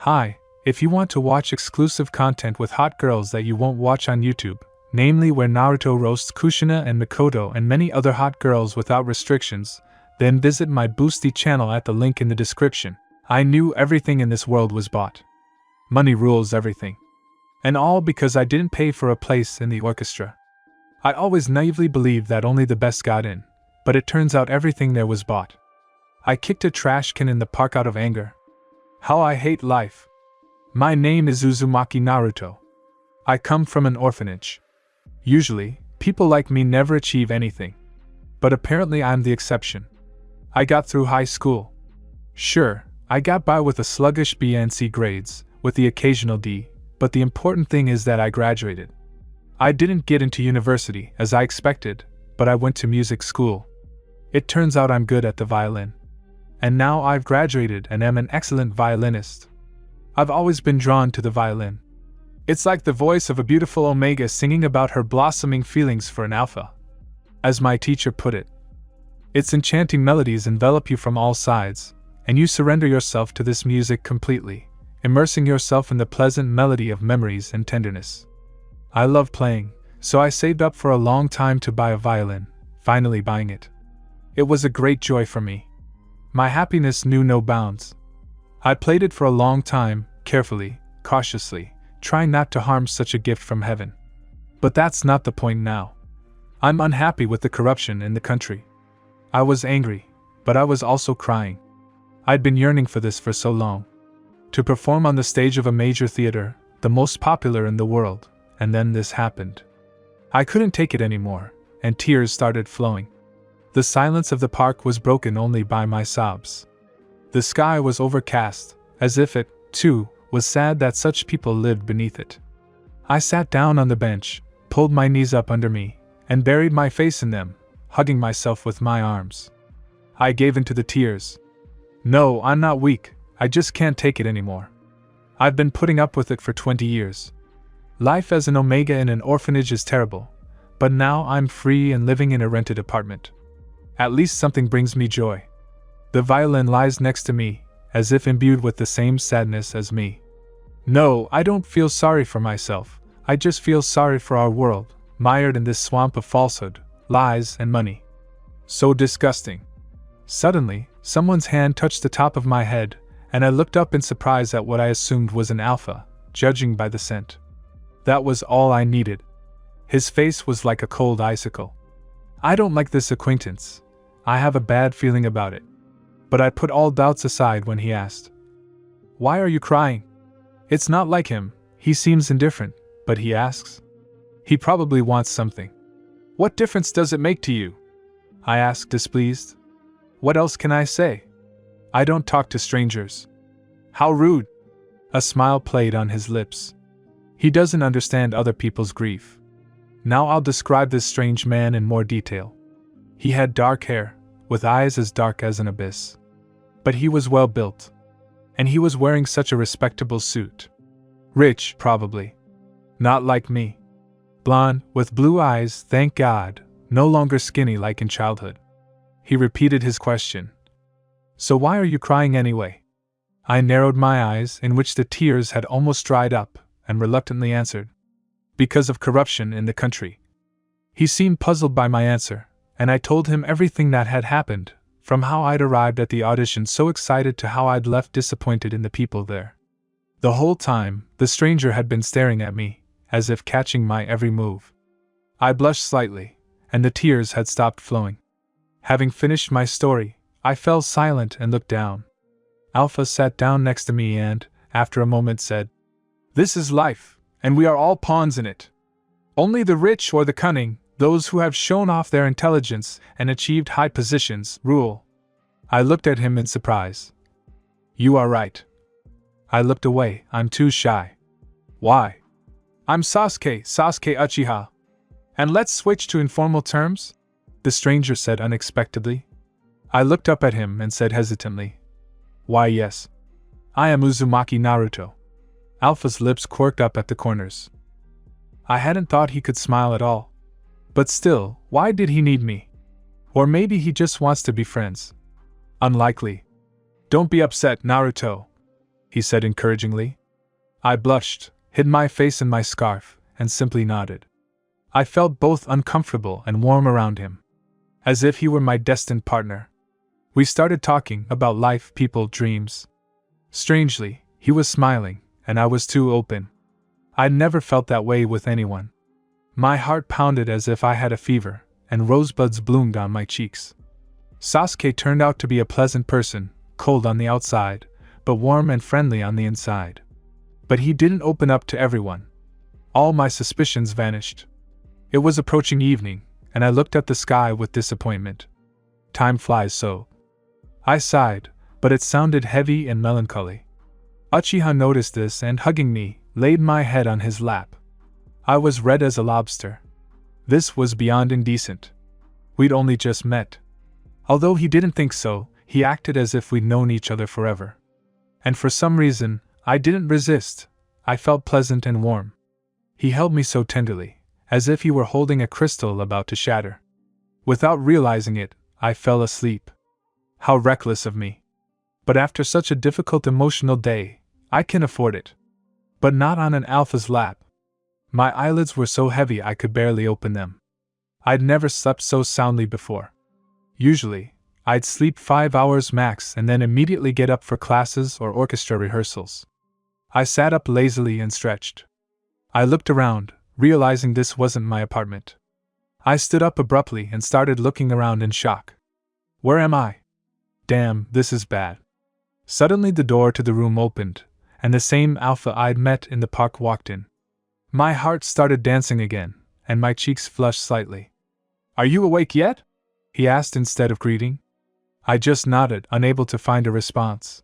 Hi, if you want to watch exclusive content with hot girls that you won't watch on YouTube, namely where Naruto roasts Kushina and Mikoto and many other hot girls without restrictions, then visit my Boosty channel at the link in the description. I knew everything in this world was bought. Money rules everything. And all because I didn't pay for a place in the orchestra. I always naively believed that only the best got in, but it turns out everything there was bought. I kicked a trash can in the park out of anger. How I hate life. My name is Uzumaki Naruto. I come from an orphanage. Usually, people like me never achieve anything. But apparently I'm the exception. I got through high school. Sure, I got by with a sluggish B and C grades, with the occasional D, but the important thing is that I graduated. I didn't get into university, as I expected, but I went to music school. It turns out I'm good at the violin. And now I've graduated and am an excellent violinist. I've always been drawn to the violin. It's like the voice of a beautiful omega singing about her blossoming feelings for an alpha. As my teacher put it, its enchanting melodies envelop you from all sides, and you surrender yourself to this music completely, immersing yourself in the pleasant melody of memories and tenderness. I love playing, so I saved up for a long time to buy a violin, finally buying it. It was a great joy for me. My happiness knew no bounds. I played it for a long time, carefully, cautiously, trying not to harm such a gift from heaven. But that's not the point now. I'm unhappy with the corruption in the country. I was angry, but I was also crying. I'd been yearning for this for so long. To perform on the stage of a major theater, the most popular in the world, and then this happened. I couldn't take it anymore, and tears started flowing. The silence of the park was broken only by my sobs. The sky was overcast, as if it, too, was sad that such people lived beneath it. I sat down on the bench, pulled my knees up under me, and buried my face in them, hugging myself with my arms. I gave in to the tears. No, I'm not weak, I just can't take it anymore. I've been putting up with it for 20 years. Life as an omega in an orphanage is terrible, but now I'm free and living in a rented apartment. At least something brings me joy. The violin lies next to me, as if imbued with the same sadness as me. No, I don't feel sorry for myself, I just feel sorry for our world, mired in this swamp of falsehood, lies, and money. So disgusting. Suddenly, someone's hand touched the top of my head, and I looked up in surprise at what I assumed was an alpha, judging by the scent. That was all I needed. His face was like a cold icicle. I don't like this acquaintance. I have a bad feeling about it. But I put all doubts aside when he asked, "Why are you crying?" It's not like him, he seems indifferent, but he asks. He probably wants something. What difference does it make to you? I asked, displeased. What else can I say? I don't talk to strangers. How rude. A smile played on his lips. He doesn't understand other people's grief. Now I'll describe this strange man in more detail. He had dark hair, with eyes as dark as an abyss. But he was well built. And he was wearing such a respectable suit. Rich, probably. Not like me. Blonde, with blue eyes, thank God, no longer skinny like in childhood. He repeated his question. So why are you crying anyway? I narrowed my eyes, in which the tears had almost dried up, and reluctantly answered. Because of corruption in the country. He seemed puzzled by my answer, and I told him everything that had happened, from how I'd arrived at the audition so excited to how I'd left disappointed in the people there. The whole time, the stranger had been staring at me, as if catching my every move. I blushed slightly, and the tears had stopped flowing. Having finished my story, I fell silent and looked down. Alpha sat down next to me and, after a moment, said, "This is life, and we are all pawns in it. Only the rich or the cunning, those who have shown off their intelligence and achieved high positions, rule." I looked at him in surprise. You are right. I looked away, I'm too shy. Why? I'm Sasuke Uchiha. And let's switch to informal terms? The stranger said unexpectedly. I looked up at him and said hesitantly, "Why yes. I am Uzumaki Naruto." Alpha's lips quirked up at the corners. I hadn't thought he could smile at all. But still, why did he need me? Or maybe he just wants to be friends. Unlikely. Don't be upset, Naruto. he said encouragingly. I blushed, hid my face in my scarf, and simply nodded. I felt both uncomfortable and warm around him, as if he were my destined partner. We started talking about life, people, dreams. Strangely, he was smiling, and I was too open. I'd never felt that way with anyone. My heart pounded as if I had a fever, and rosebuds bloomed on my cheeks. Sasuke turned out to be a pleasant person, cold on the outside, but warm and friendly on the inside. But he didn't open up to everyone. All my suspicions vanished. It was approaching evening, and I looked at the sky with disappointment. Time flies so. I sighed, but it sounded heavy and melancholy. Uchiha noticed this and, hugging me, laid my head on his lap. I was red as a lobster. This was beyond indecent. We'd only just met. Although he didn't think so, he acted as if we'd known each other forever. And for some reason, I didn't resist. I felt pleasant and warm. He held me so tenderly, as if he were holding a crystal about to shatter. Without realizing it, I fell asleep. How reckless of me. But after such a difficult emotional day, I can afford it. But not on an alpha's lap. My eyelids were so heavy I could barely open them. I'd never slept so soundly before. Usually, I'd sleep 5 hours max and then immediately get up for classes or orchestra rehearsals. I sat up lazily and stretched. I looked around, realizing this wasn't my apartment. I stood up abruptly and started looking around in shock. Where am I? Damn, this is bad. Suddenly the door to the room opened, and the same alpha I'd met in the park walked in. My heart started dancing again, and my cheeks flushed slightly. Are you awake yet? He asked instead of greeting. I just nodded, unable to find a response.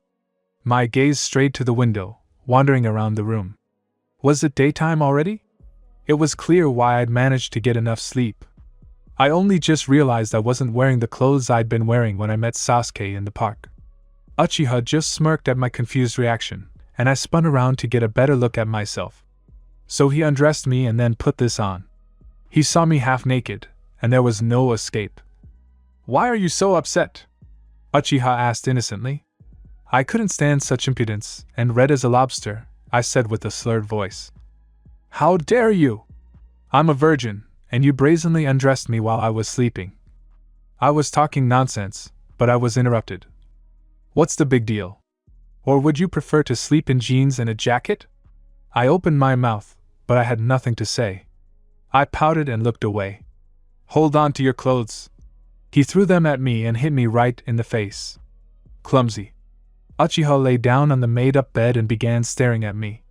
My gaze strayed to the window, wandering around the room. Was it daytime already? It was clear why I'd managed to get enough sleep. I only just realized I wasn't wearing the clothes I'd been wearing when I met Sasuke in the park. Uchiha just smirked at my confused reaction, and I spun around to get a better look at myself. So he undressed me and then put this on. He saw me half naked, and there was no escape. Why are you so upset? Uchiha asked innocently. I couldn't stand such impudence, and red as a lobster, I said with a slurred voice. How dare you? I'm a virgin, and you brazenly undressed me while I was sleeping. I was talking nonsense, but I was interrupted. What's the big deal? Or would you prefer to sleep in jeans and a jacket? I opened my mouth, but I had nothing to say. I pouted and looked away. Hold on to your clothes. He threw them at me and hit me right in the face. Clumsy. Uchiha lay down on the made-up bed and began staring at me.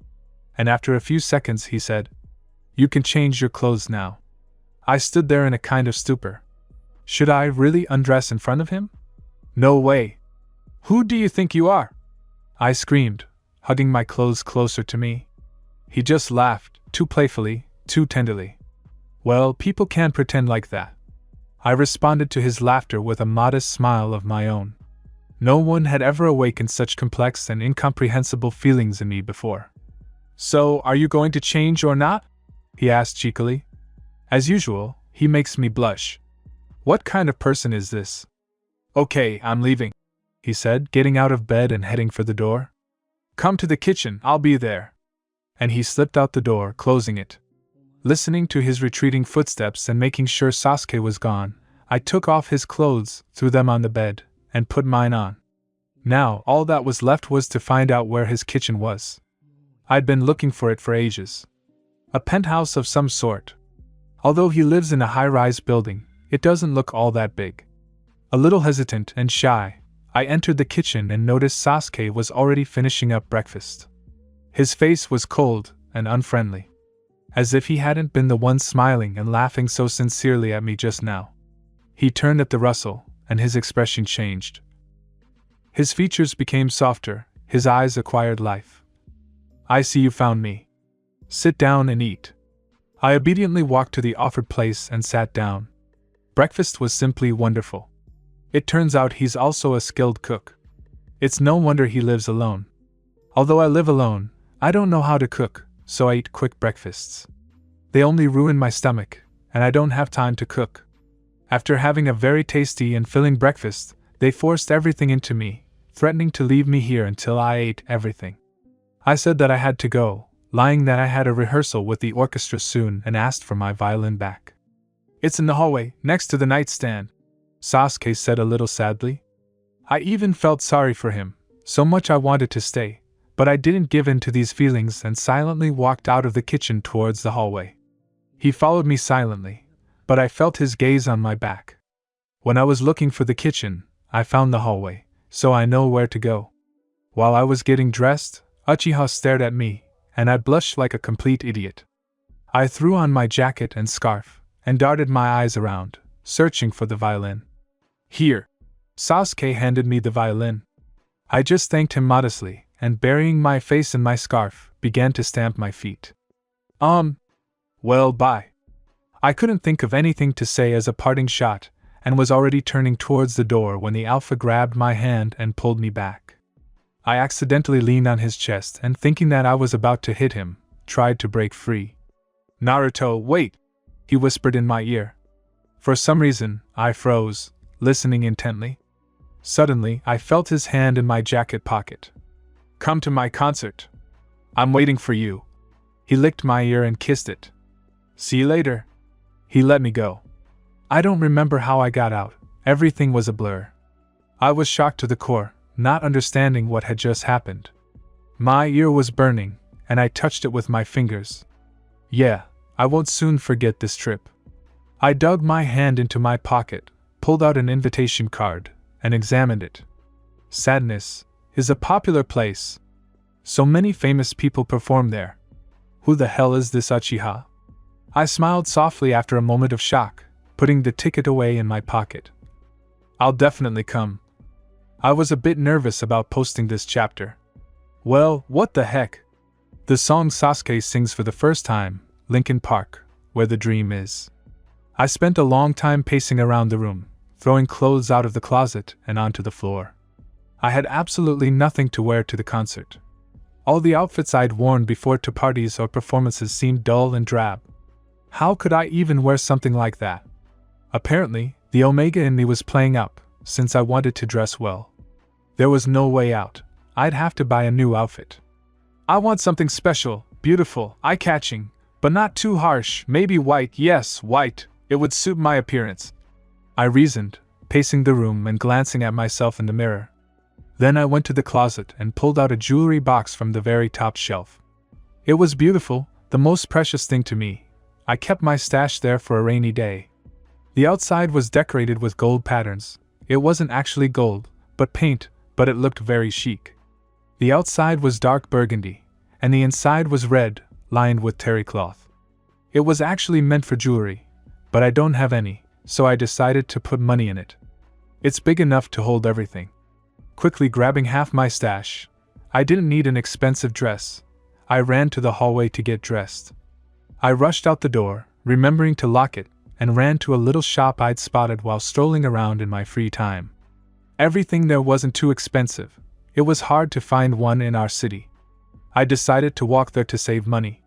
And after a few seconds he said, You can change your clothes now. I stood there in a kind of stupor. Should I really undress in front of him? No way. Who do you think you are? I screamed, hugging my clothes closer to me. He just laughed, too playfully, too tenderly. Well, people can't pretend like that. I responded to his laughter with a modest smile of my own. No one had ever awakened such complex and incomprehensible feelings in me before. So, are you going to change or not? He asked cheekily. As usual, he makes me blush. What kind of person is this? Okay, I'm leaving, he said, getting out of bed and heading for the door. Come to the kitchen, I'll be there. And he slipped out the door, closing it. Listening to his retreating footsteps and making sure Sasuke was gone, I took off his clothes, threw them on the bed, and put mine on. Now, all that was left was to find out where his kitchen was. I'd been looking for it for ages. A penthouse of some sort. Although he lives in a high-rise building, it doesn't look all that big. A little hesitant and shy, I entered the kitchen and noticed Sasuke was already finishing up breakfast. His face was cold and unfriendly, as if he hadn't been the one smiling and laughing so sincerely at me just now. He turned at the rustle, and his expression changed. His features became softer, his eyes acquired life. I see you found me. Sit down and eat. I obediently walked to the offered place and sat down. Breakfast was simply wonderful. It turns out he's also a skilled cook. It's no wonder he lives alone. Although I live alone, I don't know how to cook, so I eat quick breakfasts. They only ruin my stomach, and I don't have time to cook. After having a very tasty and filling breakfast, they forced everything into me, threatening to leave me here until I ate everything. I said that I had to go, lying that I had a rehearsal with the orchestra soon, and asked for my violin back. It's in the hallway, next to the nightstand, Sasuke said a little sadly. I even felt sorry for him, so much I wanted to stay, but I didn't give in to these feelings and silently walked out of the kitchen towards the hallway. He followed me silently, but I felt his gaze on my back. When I was looking for the kitchen, I found the hallway, so I know where to go. While I was getting dressed, Uchiha stared at me, and I blushed like a complete idiot. I threw on my jacket and scarf, and darted my eyes around, searching for the violin. Here. Sasuke handed me the violin. I just thanked him modestly, and burying my face in my scarf, began to stamp my feet. Well, bye. I couldn't think of anything to say as a parting shot, and was already turning towards the door when the Alpha grabbed my hand and pulled me back. I accidentally leaned on his chest and, thinking that I was about to hit him, tried to break free. Naruto, wait! He whispered in my ear. For some reason, I froze, listening intently. Suddenly, I felt his hand in my jacket pocket. Come to my concert. I'm waiting for you. He licked my ear and kissed it. See you later. He let me go. I don't remember how I got out. Everything was a blur. I was shocked to the core, not understanding what had just happened. My ear was burning, and I touched it with my fingers. Yeah, I won't soon forget this trip. I dug my hand into my pocket, pulled out an invitation card, and examined it. Sadness is a popular place. So many famous people perform there. Who the hell is this Uchiha? I smiled softly after a moment of shock, putting the ticket away in my pocket. I'll definitely come. I was a bit nervous about posting this chapter. Well, what the heck? The song Sasuke sings for the first time, Linkin Park, Where the Dream Is. I spent a long time pacing around the room, throwing clothes out of the closet and onto the floor. I had absolutely nothing to wear to the concert. All the outfits I'd worn before to parties or performances seemed dull and drab. How could I even wear something like that? Apparently, the Omega in me was playing up, since I wanted to dress well. There was no way out. I'd have to buy a new outfit. I want something special, beautiful, eye-catching, but not too harsh. Maybe white, yes, white. It would suit my appearance. I reasoned, pacing the room and glancing at myself in the mirror. Then I went to the closet and pulled out a jewelry box from the very top shelf. It was beautiful, the most precious thing to me. I kept my stash there for a rainy day. The outside was decorated with gold patterns. It wasn't actually gold, but paint, but it looked very chic. The outside was dark burgundy, and the inside was red, lined with terry cloth. It was actually meant for jewelry, but I don't have any, so I decided to put money in it. It's big enough to hold everything. Quickly grabbing half my stash, I didn't need an expensive dress. I ran to the hallway to get dressed. I rushed out the door, remembering to lock it, and ran to a little shop I'd spotted while strolling around in my free time. Everything there wasn't too expensive. It was hard to find one in our city. I decided to walk there to save money.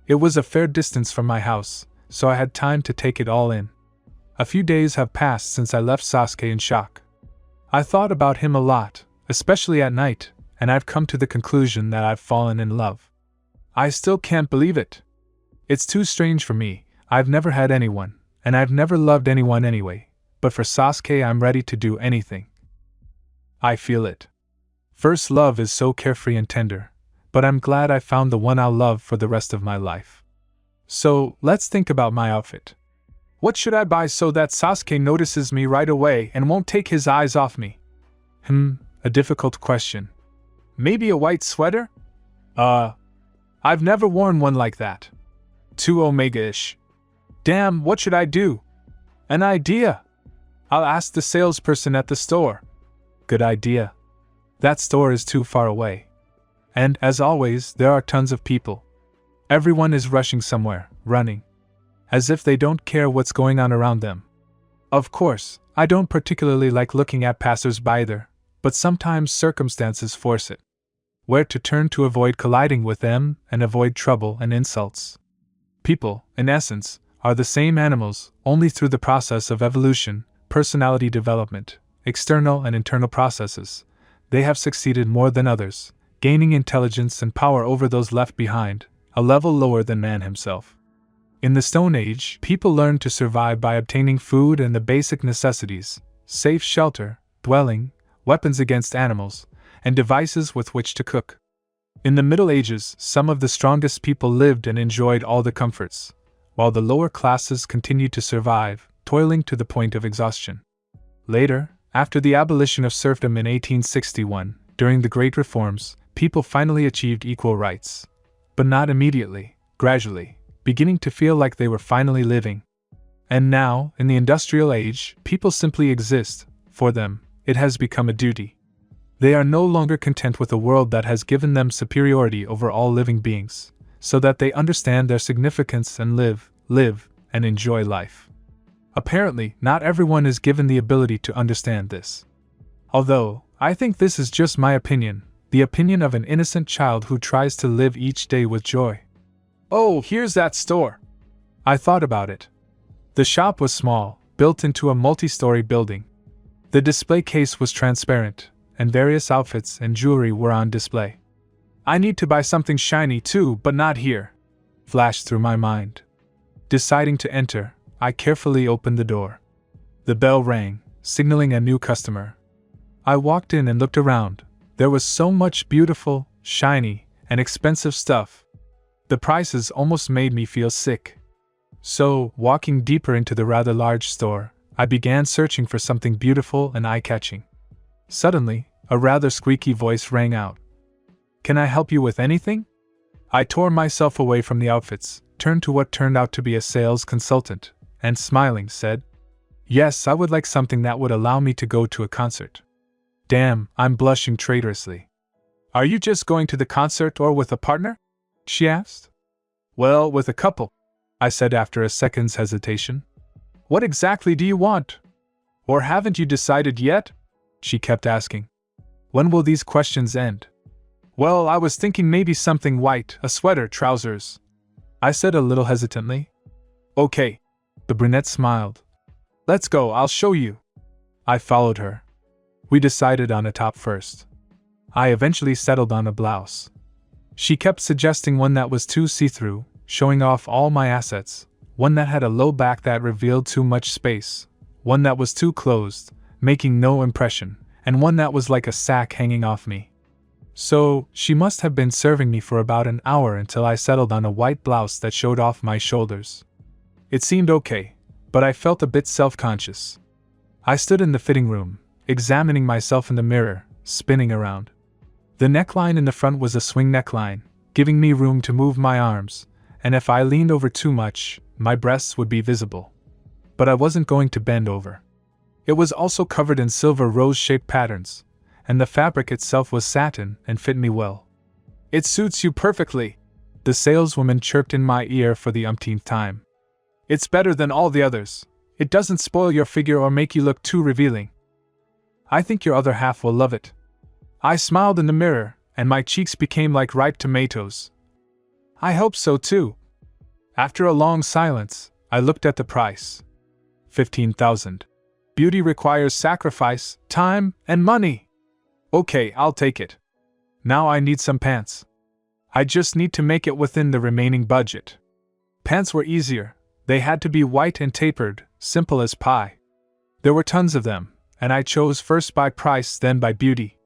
It was a fair distance from my house, so I had time to take it all in. A few days have passed since I left Sasuke in shock. I thought about him a lot, especially at night, and I've come to the conclusion that I've fallen in love. I still can't believe it. It's too strange for me. I've never had anyone, and I've never loved anyone anyway, but for Sasuke I'm ready to do anything. I feel it. First love is so carefree and tender, but I'm glad I found the one I'll love for the rest of my life. So, let's think about my outfit. What should I buy so that Sasuke notices me right away and won't take his eyes off me? A difficult question. Maybe a white sweater? I've never worn one like that. Too Omega-ish. Damn, what should I do? An idea! I'll ask the salesperson at the store. Good idea. That store is too far away. And, as always, there are tons of people. Everyone is rushing somewhere, running. As if they don't care what's going on around them. Of course, I don't particularly like looking at passers-by either, but sometimes circumstances force it. Where to turn to avoid colliding with them and avoid trouble and insults. People, in essence, are the same animals, only through the process of evolution, personality development, external and internal processes, they have succeeded more than others, gaining intelligence and power over those left behind, a level lower than man himself. In the Stone Age, people learned to survive by obtaining food and the basic necessities, safe shelter, dwelling, weapons against animals, and devices with which to cook. In the Middle Ages, some of the strongest people lived and enjoyed all the comforts, while the lower classes continued to survive, toiling to the point of exhaustion. Later, after the abolition of serfdom in 1861, during the Great Reforms, people finally achieved equal rights. But not immediately, gradually, beginning to feel like they were finally living. And now, in the industrial age, people simply exist. For them, it has become a duty. They are no longer content with a world that has given them superiority over all living beings, so that they understand their significance and live, and enjoy life. Apparently, not everyone is given the ability to understand this. Although, I think this is just my opinion, the opinion of an innocent child who tries to live each day with joy. Oh, here's that store! I thought about it. The shop was small, built into a multi-story building. The display case was transparent, and various outfits and jewelry were on display. I need to buy something shiny too, but not here, flashed through my mind. Deciding to enter, I carefully opened the door. The bell rang, signaling a new customer. I walked in and looked around. There was so much beautiful, shiny, and expensive stuff. The prices almost made me feel sick. So, walking deeper into the rather large store, I began searching for something beautiful and eye-catching. Suddenly, a rather squeaky voice rang out. "Can I help you with anything?" I tore myself away from the outfits, turned to what turned out to be a sales consultant, and smiling said, "Yes, I would like something that would allow me to go to a concert." Damn, I'm blushing traitorously. "Are you just going to the concert or with a partner?" she asked. "Well, with a couple," I said after a second's hesitation. "What exactly do you want? Or haven't you decided yet?" she kept asking. "When will these questions end?" "Well, I was thinking maybe something white, a sweater, trousers," I said a little hesitantly. "Okay," the brunette smiled. "Let's go, I'll show you." I followed her. We decided on a top first. I eventually settled on a blouse. She kept suggesting one that was too see-through, showing off all my assets, one that had a low back that revealed too much space, one that was too closed, making no impression, and one that was like a sack hanging off me. So, she must have been serving me for about an hour until I settled on a white blouse that showed off my shoulders. It seemed okay, but I felt a bit self-conscious. I stood in the fitting room, examining myself in the mirror, spinning around. The neckline in the front was a swing neckline, giving me room to move my arms, and if I leaned over too much, my breasts would be visible. But I wasn't going to bend over. It was also covered in silver rose-shaped patterns, and the fabric itself was satin and fit me well. "It suits you perfectly," the saleswoman chirped in my ear for the umpteenth time. "It's better than all the others. It doesn't spoil your figure or make you look too revealing. I think your other half will love it." I smiled in the mirror, and my cheeks became like ripe tomatoes. "I hope so too." After a long silence, I looked at the price. 15,000. Beauty requires sacrifice, time, and money. Okay, I'll take it. Now I need some pants. I just need to make it within the remaining budget. Pants were easier. They had to be white and tapered, simple as pie. There were tons of them, and I chose first by price then by beauty.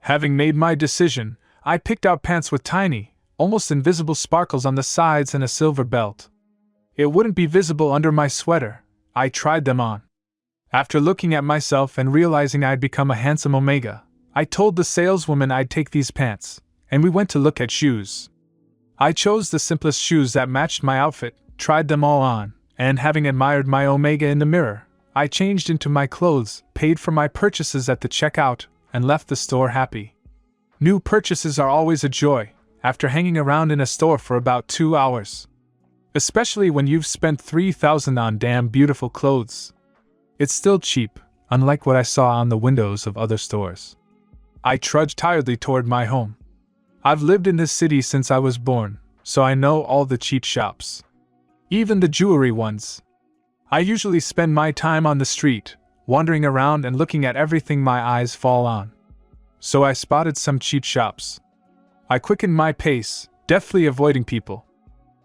Having made my decision, I picked out pants with tiny, almost invisible sparkles on the sides and a silver belt. It wouldn't be visible under my sweater. I tried them on. After looking at myself and realizing I'd become a handsome omega, I told the saleswoman I'd take these pants, and we went to look at shoes. I chose the simplest shoes that matched my outfit, tried them all on, and having admired my omega in the mirror, I changed into my clothes, paid for my purchases at the checkout, and left the store happy. New purchases are always a joy, after hanging around in a store for about 2 hours. Especially when you've spent $3,000 on damn beautiful clothes. It's still cheap, unlike what I saw on the windows of other stores. I trudged tiredly toward my home. I've lived in this city since I was born, so I know all the cheap shops. Even the jewelry ones. I usually spend my time on the street, wandering around and looking at everything my eyes fall on. So I spotted some cheap shops. I quickened my pace, deftly avoiding people.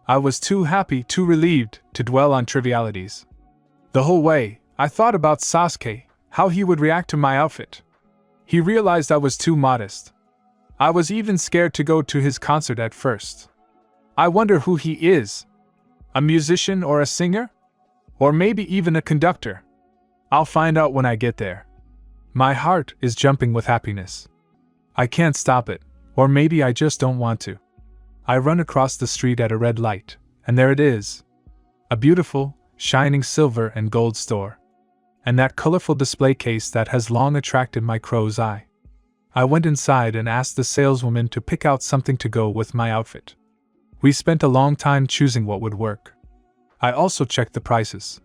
I was too happy, too relieved, to dwell on trivialities. The whole way, I thought about Sasuke, how he would react to my outfit. He realized I was too modest. I was even scared to go to his concert at first. I wonder who he is. A musician or a singer? Or maybe even a conductor? I'll find out when I get there. My heart is jumping with happiness. I can't stop it, or maybe I just don't want to. I run across the street at a red light, and there it is. A beautiful, shining silver and gold store. And that colorful display case that has long attracted my crow's eye. I went inside and asked the saleswoman to pick out something to go with my outfit. We spent a long time choosing what would work. I also checked the prices.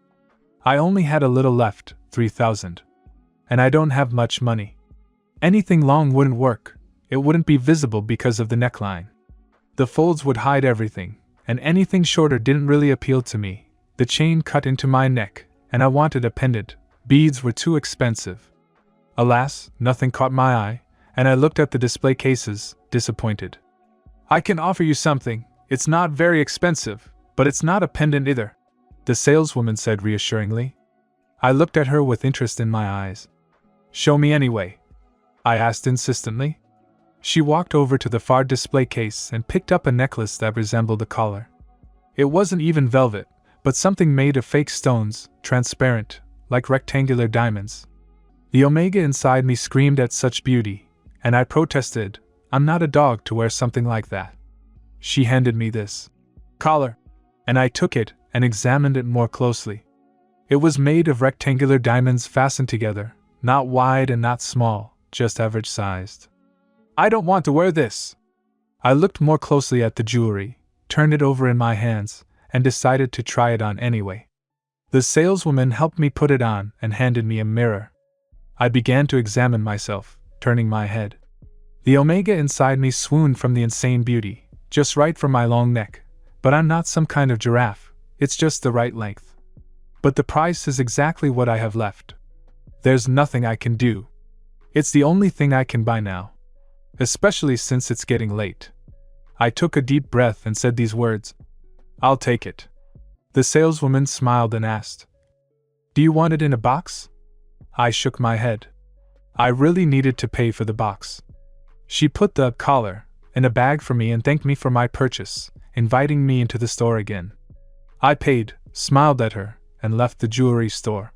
I only had a little left, 3,000. And I don't have much money. Anything long wouldn't work, it wouldn't be visible because of the neckline. The folds would hide everything, and anything shorter didn't really appeal to me. The chain cut into my neck, and I wanted a pendant. Beads were too expensive. Alas, nothing caught my eye, and I looked at the display cases, disappointed. I can offer you something. It's not very expensive, but it's not a pendant either, the saleswoman said reassuringly. I looked at her with interest in my eyes. Show me anyway, I asked insistently. She walked over to the far display case and picked up a necklace that resembled a collar. It wasn't even velvet, but something made of fake stones, transparent, like rectangular diamonds. The omega inside me screamed at such beauty, and I protested, I'm not a dog to wear something like that. She handed me this collar, and I took it and examined it more closely. It was made of rectangular diamonds fastened together, not wide and not small, just average sized. I don't want to wear this. I looked more closely at the jewelry, turned it over in my hands, and decided to try it on anyway. The saleswoman helped me put it on and handed me a mirror. I began to examine myself, turning my head. The omega inside me swooned from the insane beauty, just right for my long neck, but I'm not some kind of giraffe, it's just the right length. But the price is exactly what I have left. There's nothing I can do. It's the only thing I can buy now. Especially since it's getting late. I took a deep breath and said these words. I'll take it. The saleswoman smiled and asked, Do you want it in a box? I shook my head. I really needed to pay for the box. She put the collar in a bag for me and thanked me for my purchase, inviting me into the store again. I paid, smiled at her, and left the jewelry store.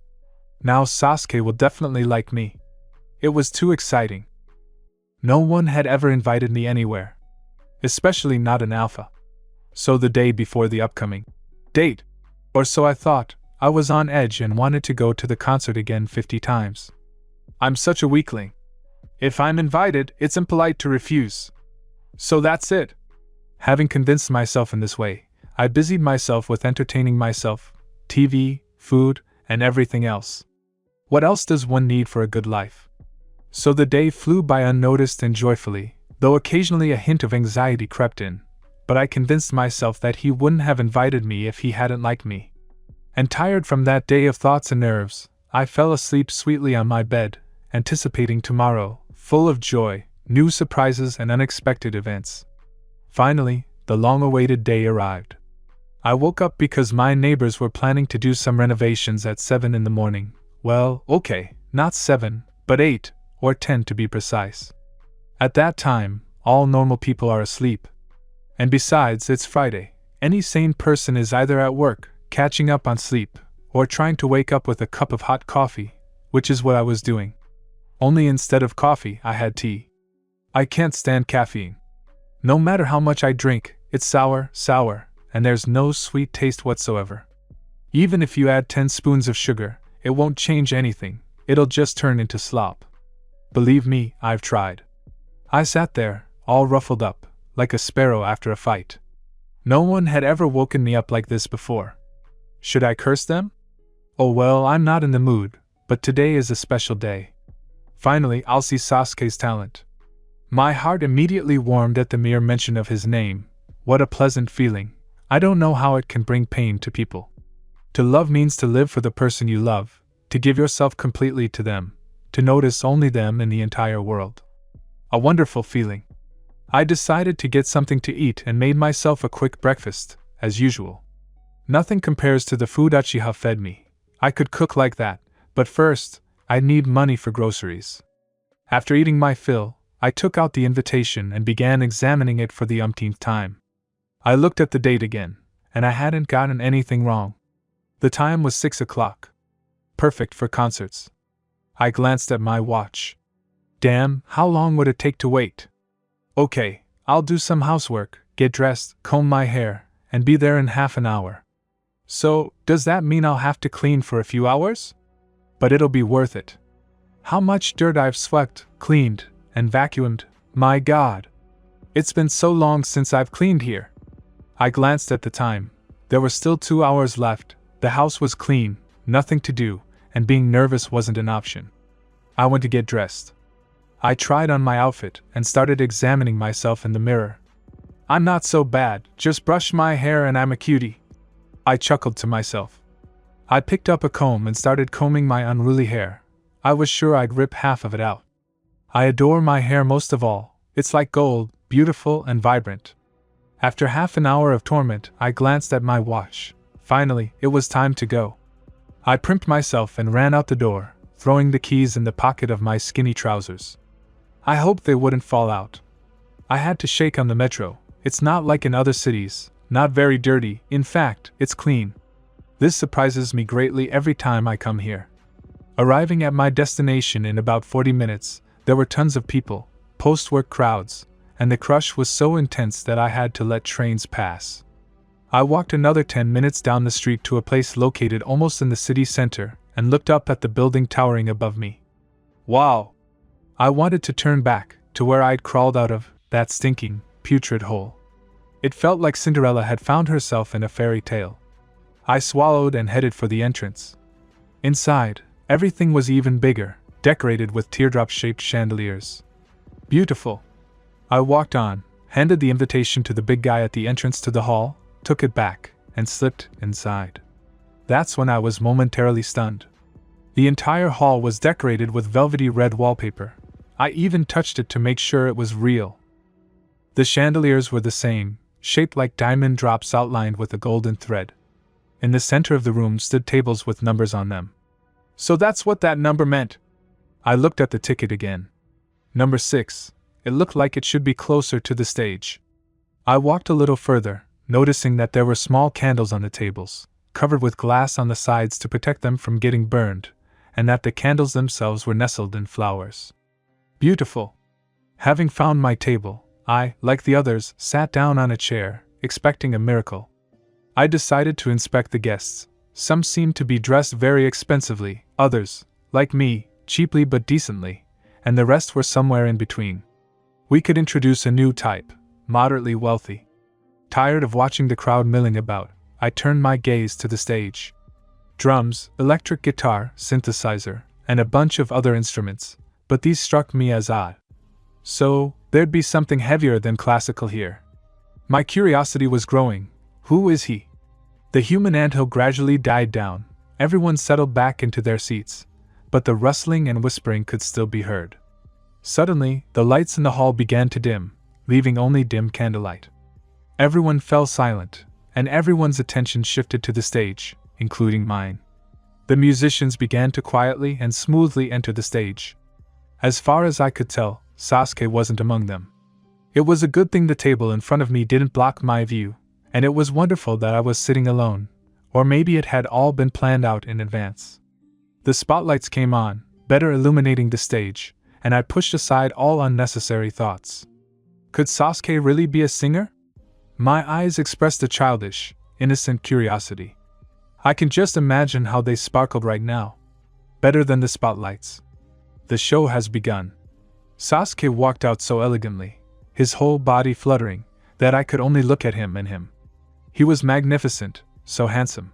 Now Sasuke will definitely like me. It was too exciting. No one had ever invited me anywhere. Especially not an alpha. So the day before the upcoming date, or so I thought, I was on edge and wanted to go to the concert again 50 times. I'm such a weakling. If I'm invited, it's impolite to refuse. So that's it. Having convinced myself in this way, I busied myself with entertaining myself, TV, food, and everything else. What else does one need for a good life? So the day flew by unnoticed and joyfully, though occasionally a hint of anxiety crept in, but I convinced myself that he wouldn't have invited me if he hadn't liked me. And tired from that day of thoughts and nerves, I fell asleep sweetly on my bed, anticipating tomorrow, full of joy, new surprises and unexpected events. Finally, the long-awaited day arrived. I woke up because my neighbors were planning to do some renovations at 7 in the morning. Well, okay, not 7, but 8, or 10 to be precise. At that time, all normal people are asleep. And besides, it's Friday. Any sane person is either at work, catching up on sleep, or trying to wake up with a cup of hot coffee, which is what I was doing. Only instead of coffee, I had tea. I can't stand caffeine. No matter how much I drink, it's sour, and there's no sweet taste whatsoever. Even if you add 10 spoons of sugar, it won't change anything, it'll just turn into slop. Believe me, I've tried. I sat there, all ruffled up, like a sparrow after a fight. No one had ever woken me up like this before. Should I curse them? Oh well, I'm not in the mood, but today is a special day. Finally, I'll see Sasuke's talent. My heart immediately warmed at the mere mention of his name. What a pleasant feeling. I don't know how it can bring pain to people. To love means to live for the person you love, to give yourself completely to them, to notice only them in the entire world. A wonderful feeling. I decided to get something to eat and made myself a quick breakfast, as usual. Nothing compares to the food Uchiha fed me. I could cook like that, but first, I'd need money for groceries. After eating my fill, I took out the invitation and began examining it for the umpteenth time. I looked at the date again, and I hadn't gotten anything wrong. The time was 6 o'clock. Perfect for concerts. I glanced at my watch. Damn, how long would it take to wait? Okay, I'll do some housework, get dressed, comb my hair, and be there in half an hour. So, does that mean I'll have to clean for a few hours? But it'll be worth it. How much dirt I've swept, cleaned, and vacuumed, my God! It's been so long since I've cleaned here. I glanced at the time. There were still 2 hours left, the house was clean, nothing to do, and being nervous wasn't an option. I went to get dressed. I tried on my outfit and started examining myself in the mirror. I'm not so bad, just brush my hair and I'm a cutie. I chuckled to myself. I picked up a comb and started combing my unruly hair. I was sure I'd rip half of it out. I adore my hair most of all. It's like gold, beautiful and vibrant. After half an hour of torment, I glanced at my watch. Finally, it was time to go. I primped myself and ran out the door, throwing the keys in the pocket of my skinny trousers. I hoped they wouldn't fall out. I had to shake on the metro. It's not like in other cities, not very dirty, in fact, it's clean. This surprises me greatly every time I come here. Arriving at my destination in about 40 minutes, there were tons of people, post-work crowds, and the crush was so intense that I had to let trains pass. I walked another 10 minutes down the street to a place located almost in the city center and looked up at the building towering above me. Wow! I wanted to turn back to where I'd crawled out of that stinking, putrid hole. It felt like Cinderella had found herself in a fairy tale. I swallowed and headed for the entrance. Inside, everything was even bigger, decorated with teardrop-shaped chandeliers. Beautiful. I walked on, handed the invitation to the big guy at the entrance to the hall, took it back, and slipped inside. That's when I was momentarily stunned. The entire hall was decorated with velvety red wallpaper. I even touched it to make sure it was real. The chandeliers were the same, shaped like diamond drops outlined with a golden thread. In the center of the room stood tables with numbers on them. So that's what that number meant. I looked at the ticket again. Number 6. It looked like it should be closer to the stage. I walked a little further, noticing that there were small candles on the tables, covered with glass on the sides to protect them from getting burned, and that the candles themselves were nestled in flowers. Beautiful. Having found my table, I, like the others, sat down on a chair, expecting a miracle. I decided to inspect the guests. Some seemed to be dressed very expensively, others, like me, cheaply but decently, and the rest were somewhere in between. We could introduce a new type, moderately wealthy. Tired of watching the crowd milling about, I turned my gaze to the stage. Drums, electric guitar, synthesizer, and a bunch of other instruments, but these struck me as odd. So, there'd be something heavier than classical here. My curiosity was growing. Who is he? The human anthill gradually died down, everyone settled back into their seats, but the rustling and whispering could still be heard. Suddenly, the lights in the hall began to dim, leaving only dim candlelight. Everyone fell silent, and everyone's attention shifted to the stage, including mine. The musicians began to quietly and smoothly enter the stage. As far as I could tell, Sasuke wasn't among them. It was a good thing the table in front of me didn't block my view, and it was wonderful that I was sitting alone, or maybe it had all been planned out in advance. The spotlights came on, better illuminating the stage, and I pushed aside all unnecessary thoughts. Could Sasuke really be a singer? My eyes expressed a childish, innocent curiosity. I can just imagine how they sparkled right now. Better than the spotlights. The show has begun. Sasuke walked out so elegantly, his whole body fluttering, that I could only look at him and him. He was magnificent, so handsome.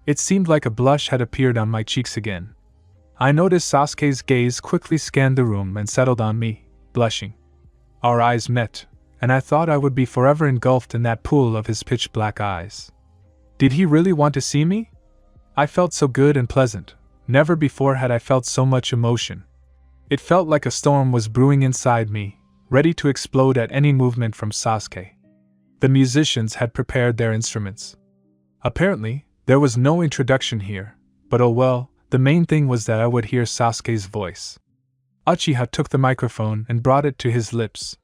It seemed like a blush had appeared on my cheeks again. I noticed Sasuke's gaze quickly scanned the room and settled on me, blushing. Our eyes met, and I thought I would be forever engulfed in that pool of his pitch-black eyes. Did he really want to see me? I felt so good and pleasant. Never before had I felt so much emotion. It felt like a storm was brewing inside me, ready to explode at any movement from Sasuke. The musicians had prepared their instruments. Apparently, there was no introduction here, but oh well, the main thing was that I would hear Sasuke's voice. Uchiha took the microphone and brought it to his lips.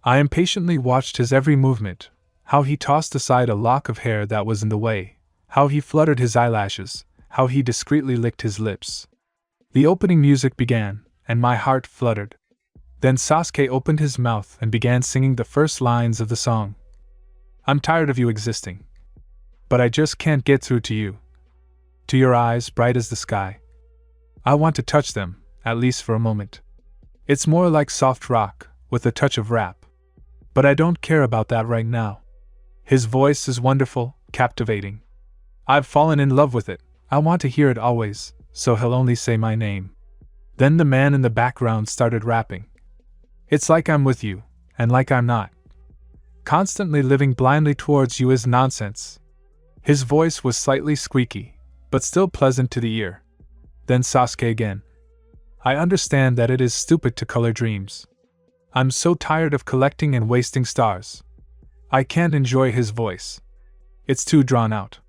I impatiently watched his every movement, how he tossed aside a lock of hair that was in the way, how he fluttered his eyelashes, how he discreetly licked his lips. The opening music began, and my heart fluttered. Then Sasuke opened his mouth and began singing the first lines of the song. I'm tired of you existing. But I just can't get through to you. To your eyes bright as the sky. I want to touch them, at least for a moment. It's more like soft rock, with a touch of rap. But I don't care about that right now. His voice is wonderful, captivating. I've fallen in love with it, I want to hear it always, so he'll only say my name. Then the man in the background started rapping. It's like I'm with you, and like I'm not. Constantly living blindly towards you is nonsense. His voice was slightly squeaky, but still pleasant to the ear. Then Sasuke again. I understand that it is stupid to color dreams. I'm so tired of collecting and wasting stars. I can't enjoy his voice. It's too drawn out.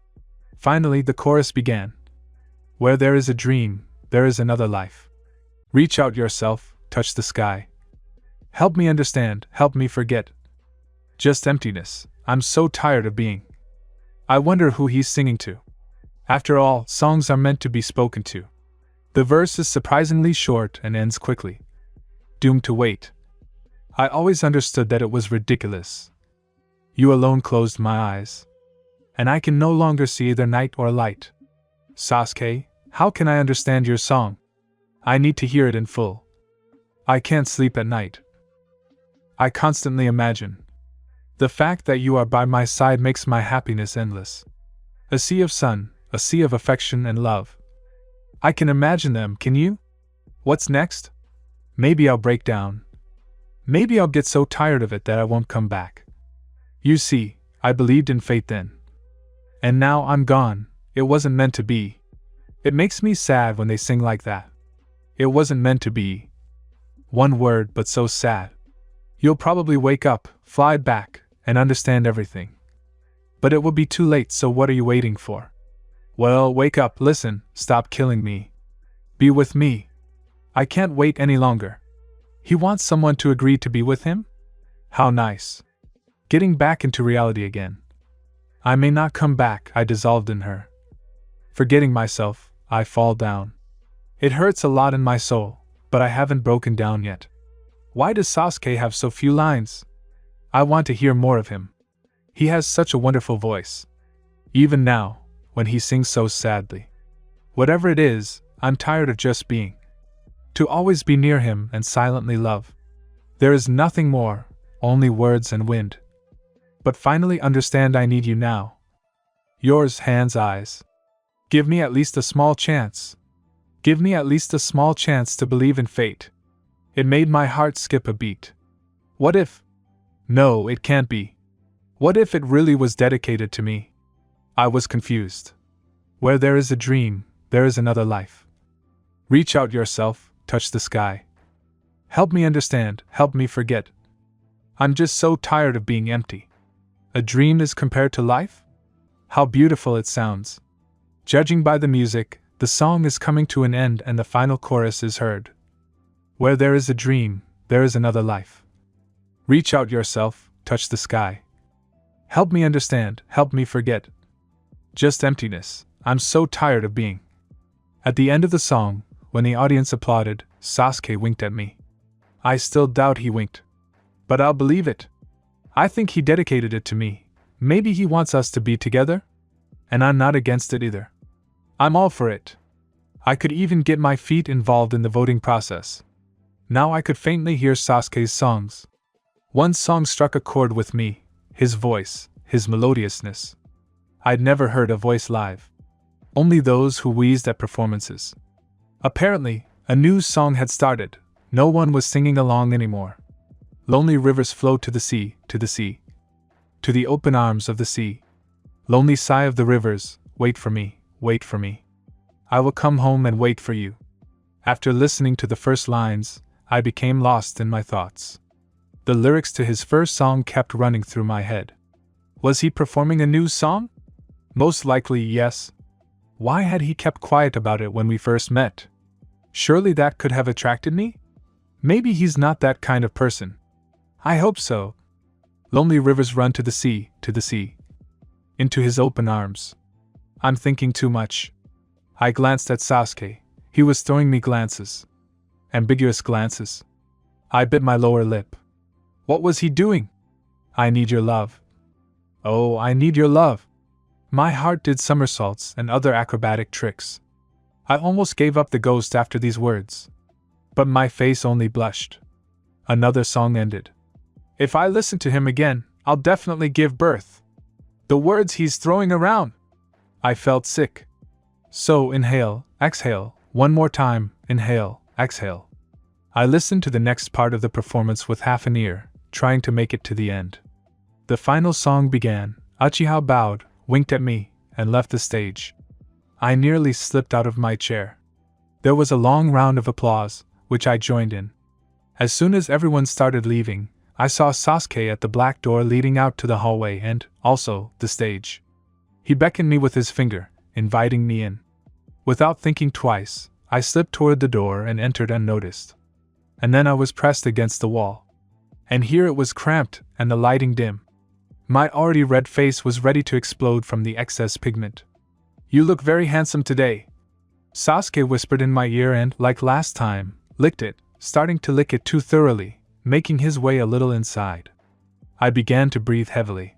Finally, the chorus began. Where there is a dream, there is another life. Reach out yourself, touch the sky. Help me understand, help me forget. Just emptiness, I'm so tired of being. I wonder who he's singing to. After all, songs are meant to be spoken to. The verse is surprisingly short and ends quickly. Doomed to wait. I always understood that it was ridiculous. You alone closed my eyes. And I can no longer see either night or light. Sasuke, how can I understand your song? I need to hear it in full. I can't sleep at night. I constantly imagine. The fact that you are by my side makes my happiness endless. A sea of sun, a sea of affection and love. I can imagine them, can you? What's next? Maybe I'll break down. Maybe I'll get so tired of it that I won't come back. You see, I believed in fate then. And now I'm gone, it wasn't meant to be. It makes me sad when they sing like that. It wasn't meant to be. One word, but so sad. You'll probably wake up, fly back, and understand everything. But it will be too late, so what are you waiting for? Well, wake up, listen, stop killing me. Be with me. I can't wait any longer. He wants someone to agree to be with him? How nice. Getting back into reality again. I may not come back, I dissolved in her. Forgetting myself, I fall down. It hurts a lot in my soul, but I haven't broken down yet. Why does Sasuke have so few lines? I want to hear more of him. He has such a wonderful voice. Even now, when he sings so sadly. Whatever it is, I'm tired of just being. To always be near him and silently love. There is nothing more, only words and wind. But finally understand I need you now. Yours, hands, eyes. Give me at least a small chance. Give me at least a small chance to believe in fate. It made my heart skip a beat. What if? No, it can't be. What if it really was dedicated to me? I was confused. Where there is a dream, there is another life. Reach out yourself, touch the sky. Help me understand, help me forget. I'm just so tired of being empty. A dream is compared to life? How beautiful it sounds. Judging by the music, the song is coming to an end and the final chorus is heard. Where there is a dream, there is another life. Reach out yourself, touch the sky. Help me understand, help me forget. Just emptiness, I'm so tired of being. At the end of the song, when the audience applauded, Sasuke winked at me. I still doubt he winked. But I'll believe it. I think he dedicated it to me. Maybe he wants us to be together? And I'm not against it either. I'm all for it. I could even get my feet involved in the voting process. Now I could faintly hear Sasuke's songs. One song struck a chord with me, his voice, his melodiousness. I'd never heard a voice live. Only those who wheezed at performances. Apparently, a new song had started. No one was singing along anymore. Lonely rivers flow to the sea, to the sea. To the open arms of the sea. Lonely sigh of the rivers, wait for me, wait for me. I will come home and wait for you. After listening to the first lines, I became lost in my thoughts. The lyrics to his first song kept running through my head. Was he performing a new song? Most likely, yes. Why had he kept quiet about it when we first met? Surely that could have attracted me? Maybe he's not that kind of person. I hope so. Lonely rivers run to the sea, into his open arms. I'm thinking too much. I glanced at Sasuke. He was throwing me glances. Ambiguous glances. I bit my lower lip. What was he doing? I need your love. Oh, I need your love. My heart did somersaults and other acrobatic tricks. I almost gave up the ghost after these words. But my face only blushed. Another song ended. If I listen to him again, I'll definitely give birth. The words he's throwing around. I felt sick. So inhale, exhale, one more time, inhale, exhale. I listened to the next part of the performance with half an ear, trying to make it to the end. The final song began. Uchiha bowed, winked at me, and left the stage. I nearly slipped out of my chair. There was a long round of applause, which I joined in. As soon as everyone started leaving, I saw Sasuke at the black door leading out to the hallway and, also, the stage. He beckoned me with his finger, inviting me in. Without thinking twice, I slipped toward the door and entered unnoticed. And then I was pressed against the wall. And here it was cramped and the lighting dim. My already red face was ready to explode from the excess pigment. You look very handsome today. Sasuke whispered in my ear and, like last time, licked it, starting to lick it too thoroughly, making his way a little inside. I began to breathe heavily.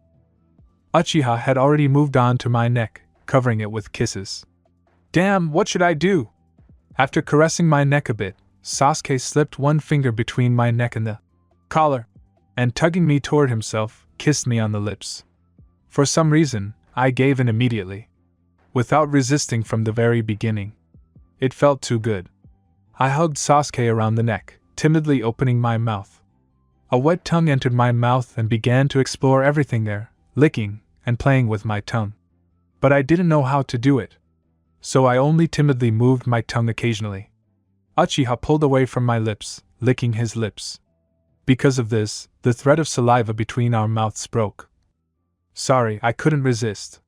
Uchiha had already moved on to my neck, covering it with kisses. Damn, what should I do? After caressing my neck a bit, Sasuke slipped one finger between my neck and the collar, and tugging me toward himself, kissed me on the lips. For some reason, I gave in immediately. Without resisting from the very beginning. It felt too good. I hugged Sasuke around the neck, timidly opening my mouth. A wet tongue entered my mouth and began to explore everything there, licking and playing with my tongue. But I didn't know how to do it. So I only timidly moved my tongue occasionally. Uchiha pulled away from my lips, licking his lips. Because of this, the thread of saliva between our mouths broke. Sorry, I couldn't resist.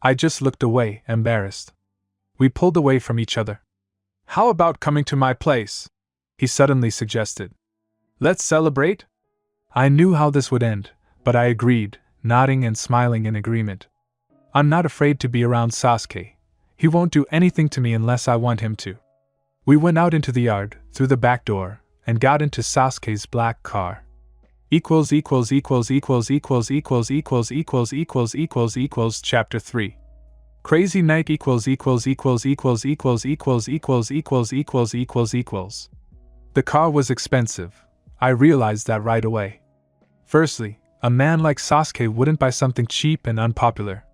I just looked away, embarrassed. We pulled away from each other. How about coming to my place? He suddenly suggested. Let's celebrate? I knew how this would end, but I agreed, nodding and smiling in agreement. I'm not afraid to be around Sasuke. He won't do anything to me unless I want him to. We went out into the yard, through the back door, and got into Sasuke's black car. Chapter 3. Crazy Night The car was expensive. I realized that right away. Firstly, a man like Sasuke wouldn't buy something cheap and unpopular.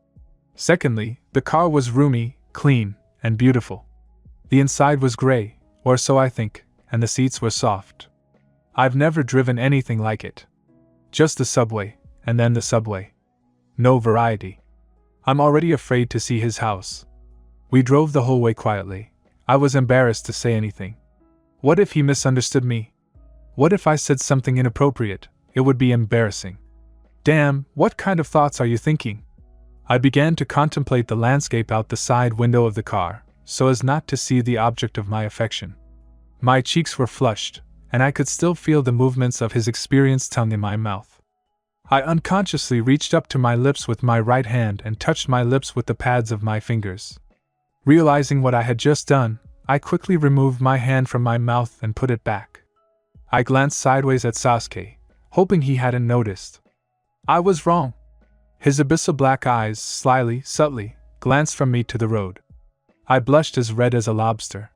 Secondly, the car was roomy, clean, and beautiful. The inside was gray, or so I think, and the seats were soft. I've never driven anything like it. Just the subway, and then the subway. No variety. I'm already afraid to see his house. We drove the whole way quietly. I was embarrassed to say anything. What if he misunderstood me? What if I said something inappropriate? It would be embarrassing. Damn, what kind of thoughts are you thinking? I began to contemplate the landscape out the side window of the car, so as not to see the object of my affection. My cheeks were flushed, and I could still feel the movements of his experienced tongue in my mouth. I unconsciously reached up to my lips with my right hand and touched my lips with the pads of my fingers. Realizing what I had just done, I quickly removed my hand from my mouth and put it back. I glanced sideways at Sasuke, hoping he hadn't noticed. I was wrong. His abyssal black eyes, subtly, glanced from me to the road. I blushed as red as a lobster.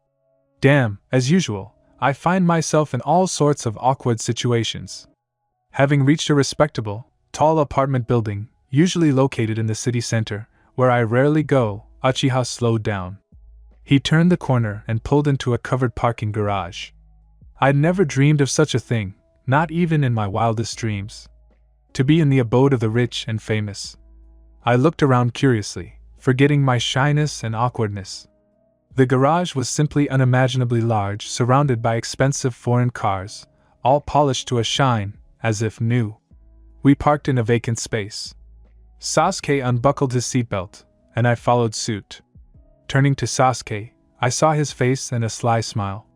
Damn, as usual, I find myself in all sorts of awkward situations. Having reached a respectable, tall apartment building, usually located in the city center, where I rarely go, Uchiha slowed down. He turned the corner and pulled into a covered parking garage. I'd never dreamed of such a thing, not even in my wildest dreams. To be in the abode of the rich and famous. I looked around curiously, forgetting my shyness and awkwardness. The garage was simply unimaginably large, surrounded by expensive foreign cars, all polished to a shine, as if new. We parked in a vacant space. Sasuke unbuckled his seatbelt, and I followed suit. Turning to Sasuke, I saw his face and a sly smile.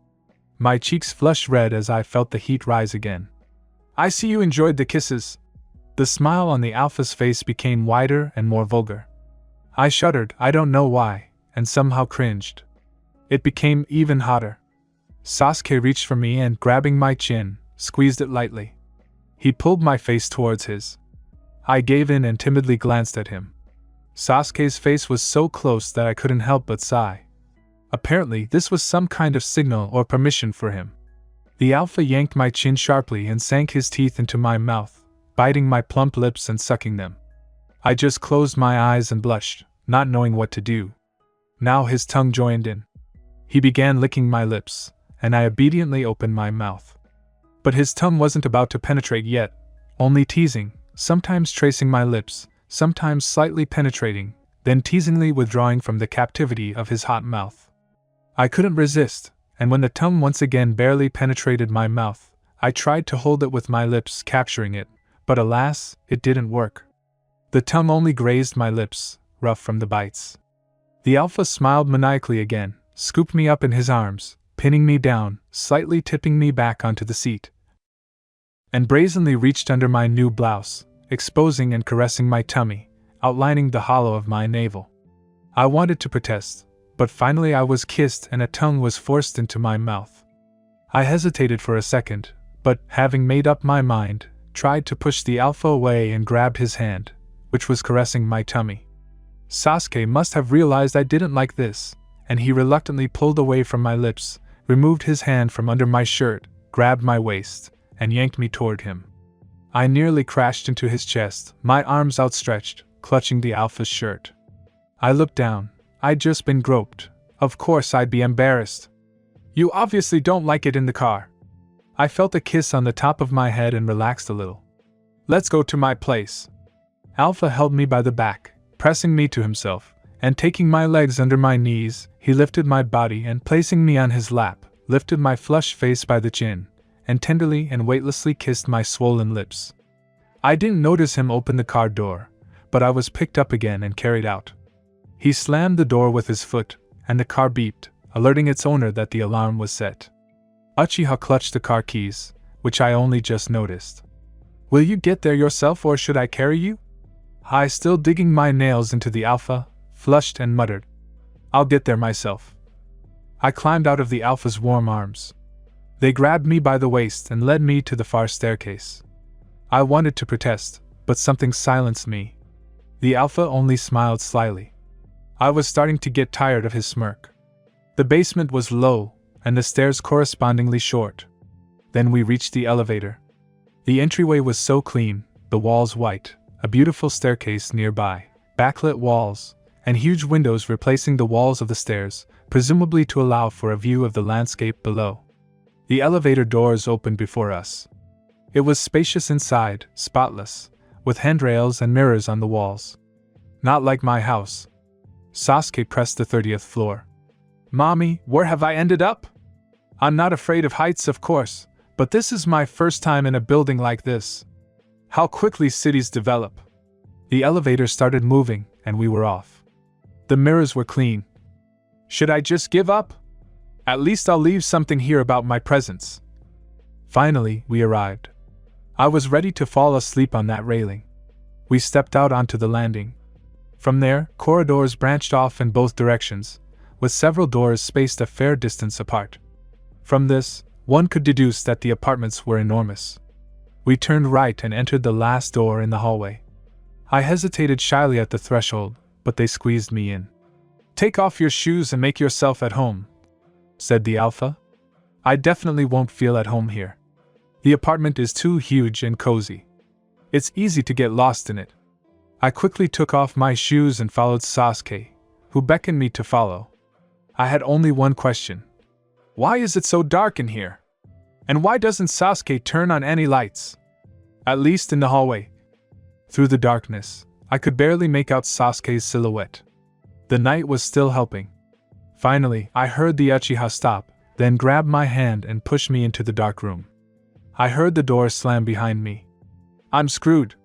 My cheeks flushed red as I felt the heat rise again. I see you enjoyed the kisses. The smile on the alpha's face became wider and more vulgar. I shuddered, I don't know why, and somehow cringed. It became even hotter. Sasuke reached for me and, grabbing my chin, squeezed it lightly. He pulled my face towards his. I gave in and timidly glanced at him. Sasuke's face was so close that I couldn't help but sigh. Apparently, this was some kind of signal or permission for him. The alpha yanked my chin sharply and sank his teeth into my mouth, biting my plump lips and sucking them. I just closed my eyes and blushed, not knowing what to do. Now his tongue joined in. He began licking my lips, and I obediently opened my mouth. But his tongue wasn't about to penetrate yet, only teasing, sometimes tracing my lips, sometimes slightly penetrating, then teasingly withdrawing from the captivity of his hot mouth. I couldn't resist, and when the tongue once again barely penetrated my mouth, I tried to hold it with my lips, capturing it, but alas, it didn't work. The tongue only grazed my lips, rough from the bites. The alpha smiled maniacally again, scooped me up in his arms, pinning me down, slightly tipping me back onto the seat, and brazenly reached under my new blouse, exposing and caressing my tummy, outlining the hollow of my navel. I wanted to protest, but finally I was kissed and a tongue was forced into my mouth. I hesitated for a second, but, having made up my mind, tried to push the alpha away and grabbed his hand, which was caressing my tummy. Sasuke must have realized I didn't like this, and he reluctantly pulled away from my lips, removed his hand from under my shirt, grabbed my waist, and yanked me toward him. I nearly crashed into his chest, my arms outstretched, clutching the alpha's shirt. I looked down. I'd just been groped. Of course I'd be embarrassed. You obviously don't like it in the car. I felt a kiss on the top of my head and relaxed a little. Let's go to my place. Alpha held me by the back, pressing me to himself, and taking my legs under my knees, he lifted my body and, placing me on his lap, lifted my flushed face by the chin, and tenderly and weightlessly kissed my swollen lips. I didn't notice him open the car door, but I was picked up again and carried out. He slammed the door with his foot, and the car beeped, alerting its owner that the alarm was set. Uchiha clutched the car keys, which I only just noticed. Will you get there yourself or should I carry you? I, still digging my nails into the alpha, flushed and muttered. I'll get there myself. I climbed out of the alpha's warm arms. They grabbed me by the waist and led me to the far staircase. I wanted to protest, but something silenced me. The alpha only smiled slyly. I was starting to get tired of his smirk. The basement was low, and the stairs correspondingly short. Then we reached the elevator. The entryway was so clean, the walls white, a beautiful staircase nearby, backlit walls, and huge windows replacing the walls of the stairs, presumably to allow for a view of the landscape below. The elevator doors opened before us. It was spacious inside, spotless, with handrails and mirrors on the walls. Not like my house. Sasuke pressed the 30th floor. Mommy, where have I ended up? I'm not afraid of heights, of course, but this is my first time in a building like this. How quickly cities develop. The elevator started moving, and we were off. The mirrors were clean. Should I just give up? At least I'll leave something here about my presence. Finally, we arrived. I was ready to fall asleep on that railing. We stepped out onto the landing. From there, corridors branched off in both directions, with several doors spaced a fair distance apart. From this, one could deduce that the apartments were enormous. We turned right and entered the last door in the hallway. I hesitated shyly at the threshold, but they squeezed me in. Take off your shoes and make yourself at home, said the alpha. I definitely won't feel at home here. The apartment is too huge and cozy. It's easy to get lost in it. I quickly took off my shoes and followed Sasuke, who beckoned me to follow. I had only one question. Why is it so dark in here? And why doesn't Sasuke turn on any lights? At least in the hallway. Through the darkness, I could barely make out Sasuke's silhouette. The night was still helping. Finally, I heard the Uchiha stop, then grab my hand and push me into the dark room. I heard the door slam behind me. I'm screwed,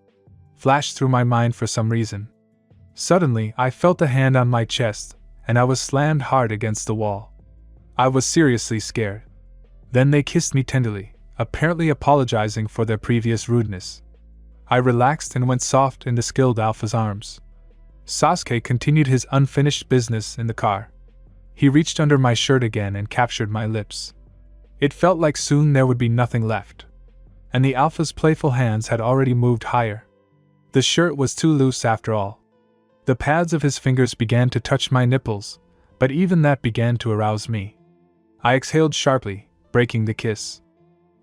flashed through my mind for some reason. Suddenly, I felt a hand on my chest, and I was slammed hard against the wall. I was seriously scared. Then they kissed me tenderly, apparently apologizing for their previous rudeness. I relaxed and went soft in the skilled alpha's arms. Sasuke continued his unfinished business in the car. He reached under my shirt again and captured my lips. It felt like soon there would be nothing left. And the alpha's playful hands had already moved higher. The shirt was too loose after all. The pads of his fingers began to touch my nipples, but even that began to arouse me. I exhaled sharply, breaking the kiss.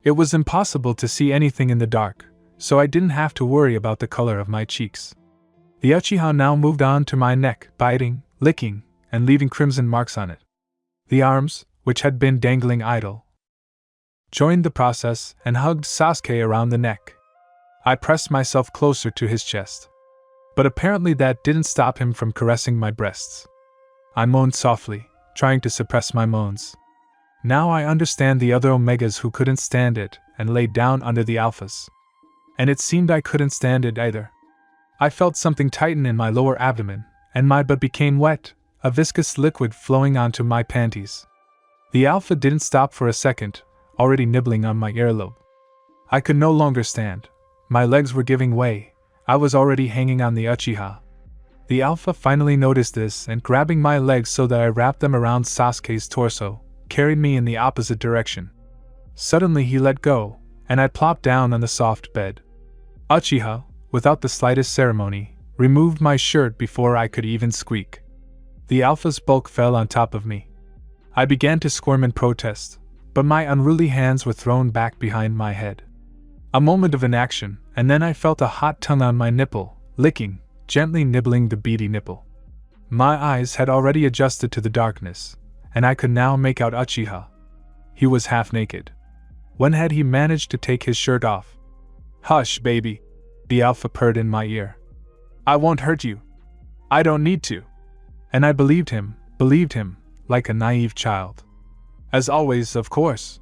It was impossible to see anything in the dark, so I didn't have to worry about the color of my cheeks. The Uchiha now moved on to my neck, biting, licking, and leaving crimson marks on it. The arms, which had been dangling idle, joined the process and hugged Sasuke around the neck. I pressed myself closer to his chest. But apparently that didn't stop him from caressing my breasts. I moaned softly, trying to suppress my moans. Now I understand the other Omegas who couldn't stand it and laid down under the Alphas. And it seemed I couldn't stand it either. I felt something tighten in my lower abdomen, and my butt became wet, a viscous liquid flowing onto my panties. The Alpha didn't stop for a second, already nibbling on my earlobe. I could no longer stand. My legs were giving way. I was already hanging on the Uchiha. The Alpha finally noticed this and, grabbing my legs so that I wrapped them around Sasuke's torso, carried me in the opposite direction. Suddenly he let go, and I plopped down on the soft bed. Uchiha, without the slightest ceremony, removed my shirt before I could even squeak. The Alpha's bulk fell on top of me. I began to squirm in protest, but my unruly hands were thrown back behind my head. A moment of inaction, and then I felt a hot tongue on my nipple, licking, gently nibbling the beady nipple. My eyes had already adjusted to the darkness, and I could now make out Uchiha. He was half naked. When had he managed to take his shirt off? "Hush, baby," the Alpha purred in my ear. "I won't hurt you. I don't need to." And I believed him, like a naive child. As always, of course.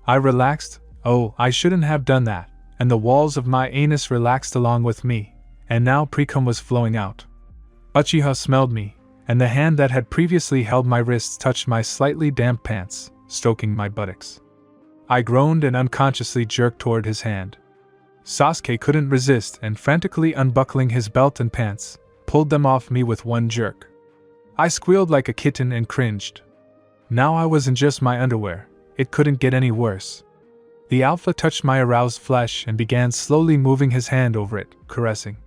I relaxed. Oh, I shouldn't have done that, and the walls of my anus relaxed along with me, and now precum was flowing out. Uchiha smelled me, and the hand that had previously held my wrists touched my slightly damp pants, stroking my buttocks. I groaned and unconsciously jerked toward his hand. Sasuke couldn't resist and, frantically unbuckling his belt and pants, pulled them off me with one jerk. I squealed like a kitten and cringed. Now I was in just my underwear. It couldn't get any worse. The Alpha touched my aroused flesh and began slowly moving his hand over it, caressing.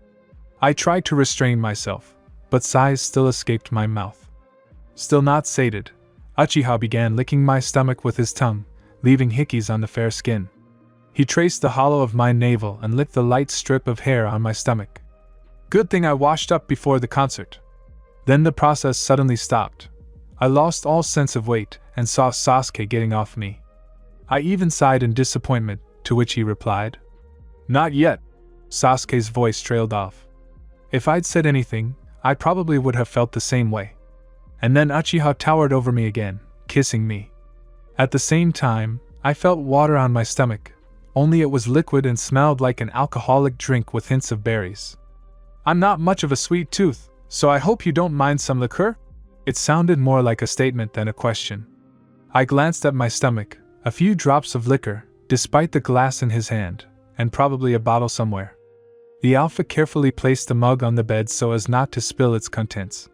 I tried to restrain myself, but sighs still escaped my mouth. Still not sated, Uchiha began licking my stomach with his tongue, leaving hickeys on the fair skin. He traced the hollow of my navel and licked the light strip of hair on my stomach. Good thing I washed up before the concert. Then the process suddenly stopped. I lost all sense of weight and saw Sasuke getting off me. I even sighed in disappointment, to which he replied, "Not yet." Sasuke's voice trailed off. If I'd said anything, I probably would have felt the same way. And then Uchiha towered over me again, kissing me. At the same time, I felt water on my stomach, only it was liquid and smelled like an alcoholic drink with hints of berries. "I'm not much of a sweet tooth, so I hope you don't mind some liqueur?" It sounded more like a statement than a question. I glanced at my stomach. A few drops of liquor, despite the glass in his hand, and probably a bottle somewhere. The Alpha carefully placed the mug on the bed so as not to spill its contents.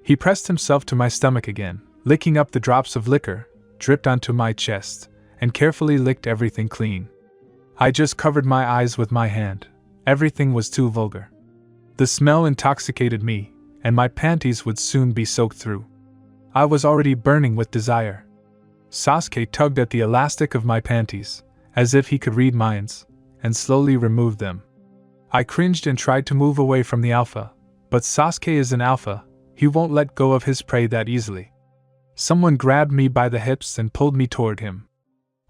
He pressed himself to my stomach again, licking up the drops of liquor, dripped onto my chest, and carefully licked everything clean. I just covered my eyes with my hand. Everything was too vulgar. The smell intoxicated me, and my panties would soon be soaked through. I was already burning with desire. Sasuke tugged at the elastic of my panties, as if he could read minds, and slowly removed them. I cringed and tried to move away from the Alpha, but Sasuke is an Alpha, he won't let go of his prey that easily. Someone grabbed me by the hips and pulled me toward him.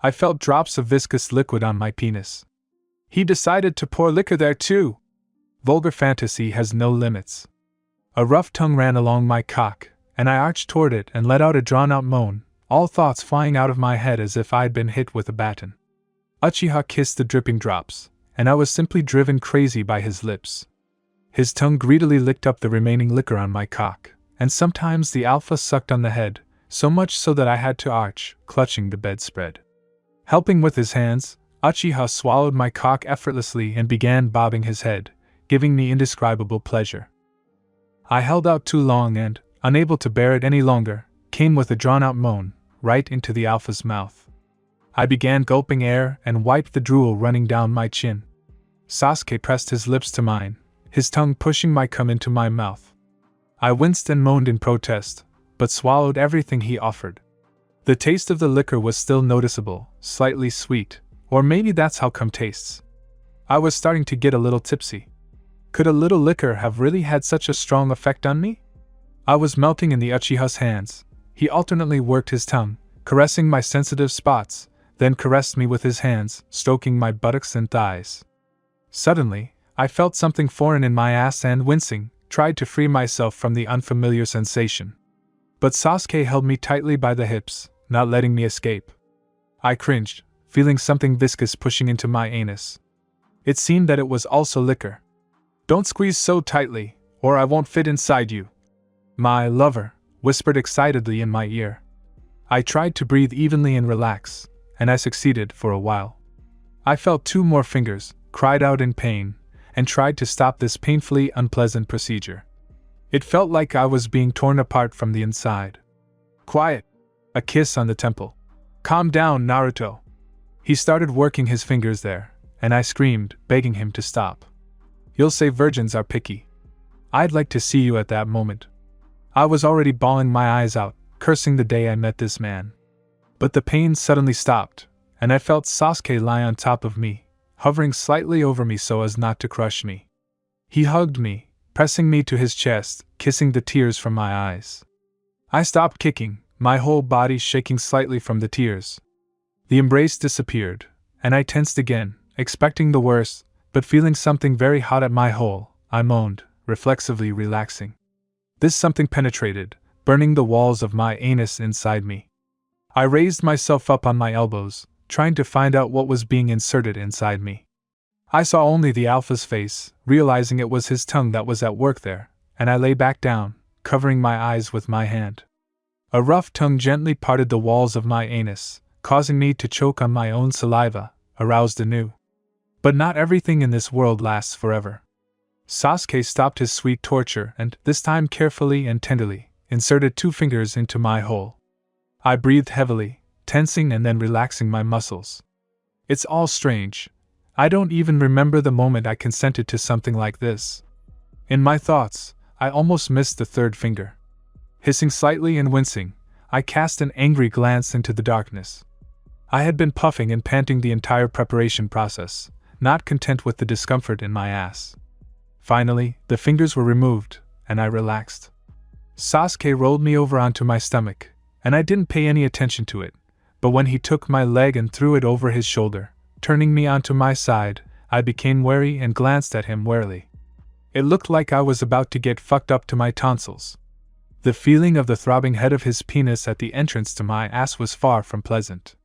I felt drops of viscous liquid on my penis. He decided to pour liquor there too. Vulgar fantasy has no limits. A rough tongue ran along my cock, and I arched toward it and let out a drawn-out moan, all thoughts flying out of my head as if I'd been hit with a baton. Uchiha kissed the dripping drops, and I was simply driven crazy by his lips. His tongue greedily licked up the remaining liquor on my cock, and sometimes the alpha sucked on the head, so much so that I had to arch, clutching the bedspread. Helping with his hands, Uchiha swallowed my cock effortlessly and began bobbing his head, giving me indescribable pleasure. I held out too long and, unable to bear it any longer, came with a drawn-out moan, right into the alpha's mouth. I began gulping air and wiped the drool running down my chin. Sasuke pressed his lips to mine, his tongue pushing my cum into my mouth. I winced and moaned in protest, but swallowed everything he offered. The taste of the liquor was still noticeable, slightly sweet, or maybe that's how cum tastes. I was starting to get a little tipsy. Could a little liquor have really had such a strong effect on me? I was melting in the Uchiha's hands. He alternately worked his tongue, caressing my sensitive spots, then caressed me with his hands, stroking my buttocks and thighs. Suddenly, I felt something foreign in my ass and, wincing, tried to free myself from the unfamiliar sensation. But Sasuke held me tightly by the hips, not letting me escape. I cringed, feeling something viscous pushing into my anus. It seemed that it was also liquor. "Don't squeeze so tightly, or I won't fit inside you," my lover whispered excitedly in my ear. I tried to breathe evenly and relax, and I succeeded for a while. I felt 2 more fingers, cried out in pain, and tried to stop this painfully unpleasant procedure. It felt like I was being torn apart from the inside. "Quiet!" A kiss on the temple. "Calm down, Naruto." He started working his fingers there, and I screamed, begging him to stop. "You'll say virgins are picky. I'd like to see you at that moment." I was already bawling my eyes out, cursing the day I met this man. But the pain suddenly stopped, and I felt Sasuke lie on top of me, hovering slightly over me so as not to crush me. He hugged me, pressing me to his chest, kissing the tears from my eyes. I stopped kicking, my whole body shaking slightly from the tears. The embrace disappeared, and I tensed again, expecting the worst, but feeling something very hot at my hole. I moaned, reflexively relaxing. This something penetrated, burning the walls of my anus inside me. I raised myself up on my elbows, trying to find out what was being inserted inside me. I saw only the alpha's face, realizing it was his tongue that was at work there, and I lay back down, covering my eyes with my hand. A rough tongue gently parted the walls of my anus, causing me to choke on my own saliva, aroused anew. But not everything in this world lasts forever. Sasuke stopped his sweet torture and, this time carefully and tenderly, inserted 2 fingers into my hole. I breathed heavily, tensing and then relaxing my muscles. It's all strange. I don't even remember the moment I consented to something like this. In my thoughts, I almost missed the 3rd finger. Hissing slightly and wincing, I cast an angry glance into the darkness. I had been puffing and panting the entire preparation process, not content with the discomfort in my ass. Finally, the fingers were removed, and I relaxed. Sasuke rolled me over onto my stomach, and I didn't pay any attention to it, but when he took my leg and threw it over his shoulder, turning me onto my side, I became wary and glanced at him warily. It looked like I was about to get fucked up to my tonsils. The feeling of the throbbing head of his penis at the entrance to my ass was far from pleasant.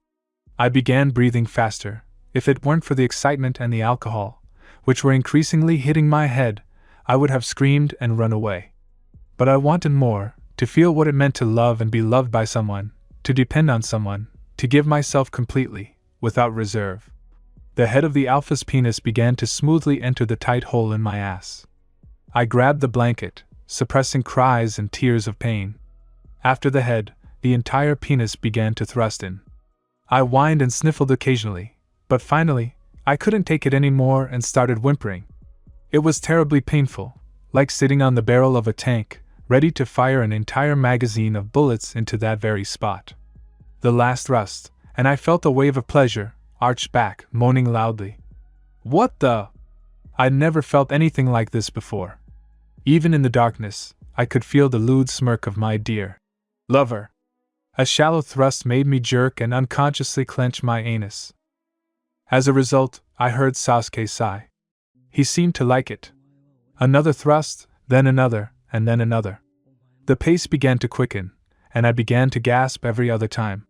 I began breathing faster. If it weren't for the excitement and the alcohol, which were increasingly hitting my head, I would have screamed and run away. But I wanted more, to feel what it meant to love and be loved by someone, to depend on someone, to give myself completely, without reserve. The head of the alpha's penis began to smoothly enter the tight hole in my ass. I grabbed the blanket, suppressing cries and tears of pain. After the head, the entire penis began to thrust in. I whined and sniffled occasionally, but finally, I couldn't take it anymore and started whimpering. It was terribly painful, like sitting on the barrel of a tank, ready to fire an entire magazine of bullets into that very spot. The last thrust, and I felt a wave of pleasure, arched back, moaning loudly. "What the?" I'd never felt anything like this before. Even in the darkness, I could feel the lewd smirk of my dear lover. A shallow thrust made me jerk and unconsciously clench my anus. As a result, I heard Sasuke sigh. He seemed to like it. Another thrust, then another, and then another. The pace began to quicken, and I began to gasp every other time.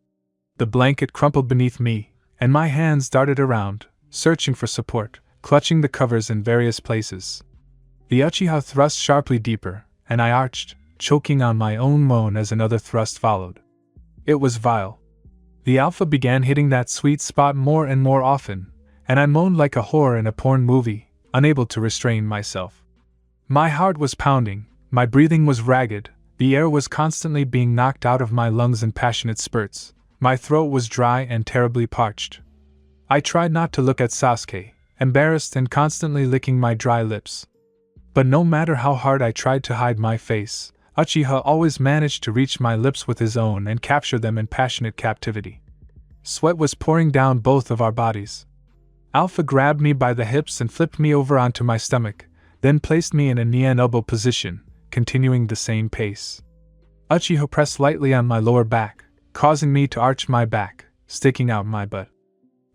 The blanket crumpled beneath me, and my hands darted around, searching for support, clutching the covers in various places. The Uchiha thrust sharply deeper, and I arched, choking on my own moan as another thrust followed. It was vile. The alpha began hitting that sweet spot more and more often, and I moaned like a whore in a porn movie, unable to restrain myself. My heart was pounding, my breathing was ragged, the air was constantly being knocked out of my lungs in passionate spurts, my throat was dry and terribly parched. I tried not to look at Sasuke, embarrassed and constantly licking my dry lips. But no matter how hard I tried to hide my face, Uchiha always managed to reach my lips with his own and capture them in passionate captivity. Sweat was pouring down both of our bodies. Alpha grabbed me by the hips and flipped me over onto my stomach, then placed me in a knee and elbow position, continuing the same pace. Uchiha pressed lightly on my lower back, causing me to arch my back, sticking out my butt.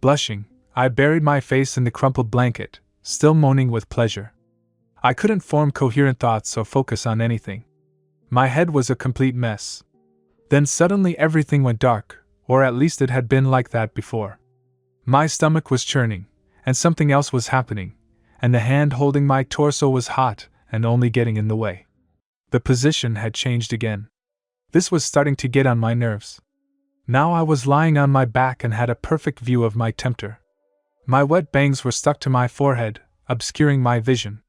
Blushing, I buried my face in the crumpled blanket, still moaning with pleasure. I couldn't form coherent thoughts or focus on anything. My head was a complete mess. Then suddenly everything went dark, or at least it had been like that before. My stomach was churning, and something else was happening, and the hand holding my torso was hot and only getting in the way. The position had changed again. This was starting to get on my nerves. Now I was lying on my back and had a perfect view of my tempter. My wet bangs were stuck to my forehead, obscuring my vision.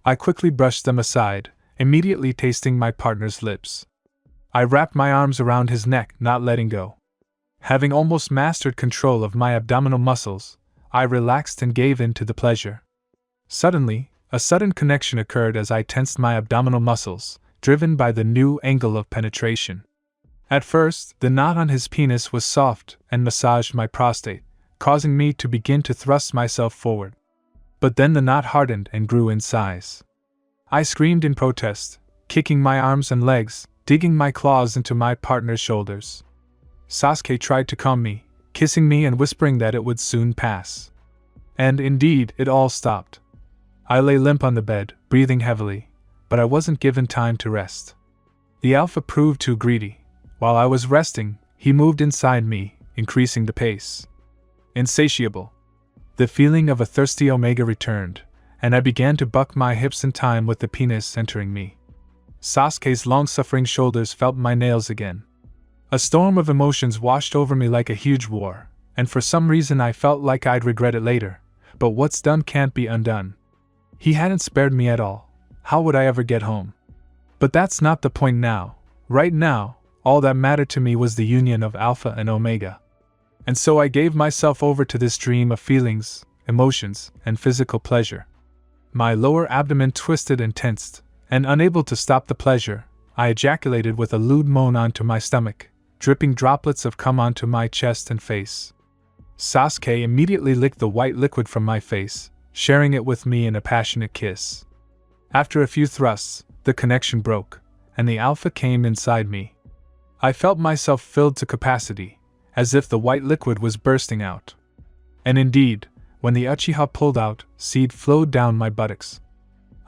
I quickly brushed them aside, immediately tasting my partner's lips. I wrapped my arms around his neck, not letting go. Having almost mastered control of my abdominal muscles, I relaxed and gave in to the pleasure. Suddenly, a sudden connection occurred as I tensed my abdominal muscles, driven by the new angle of penetration. At first, the knot on his penis was soft and massaged my prostate, causing me to begin to thrust myself forward. But then the knot hardened and grew in size. I screamed in protest, kicking my arms and legs, digging my claws into my partner's shoulders. Sasuke tried to calm me, kissing me and whispering that it would soon pass. And indeed, it all stopped. I lay limp on the bed, breathing heavily, but I wasn't given time to rest. The alpha proved too greedy. While I was resting, he moved inside me, increasing the pace. Insatiable. The feeling of a thirsty omega returned, and I began to buck my hips in time with the penis entering me. Sasuke's long-suffering shoulders felt my nails again. A storm of emotions washed over me like a huge war, and for some reason I felt like I'd regret it later, but what's done can't be undone. He hadn't spared me at all. How would I ever get home? But that's not the point now. Right now, all that mattered to me was the union of Alpha and Omega. And so I gave myself over to this dream of feelings, emotions, and physical pleasure. My lower abdomen twisted and tensed, and unable to stop the pleasure, I ejaculated with a lewd moan onto my stomach, dripping droplets of cum onto my chest and face. Sasuke immediately licked the white liquid from my face, sharing it with me in a passionate kiss. After a few thrusts, the connection broke, and the alpha came inside me. I felt myself filled to capacity, as if the white liquid was bursting out. And indeed, when the Uchiha pulled out, seed flowed down my buttocks.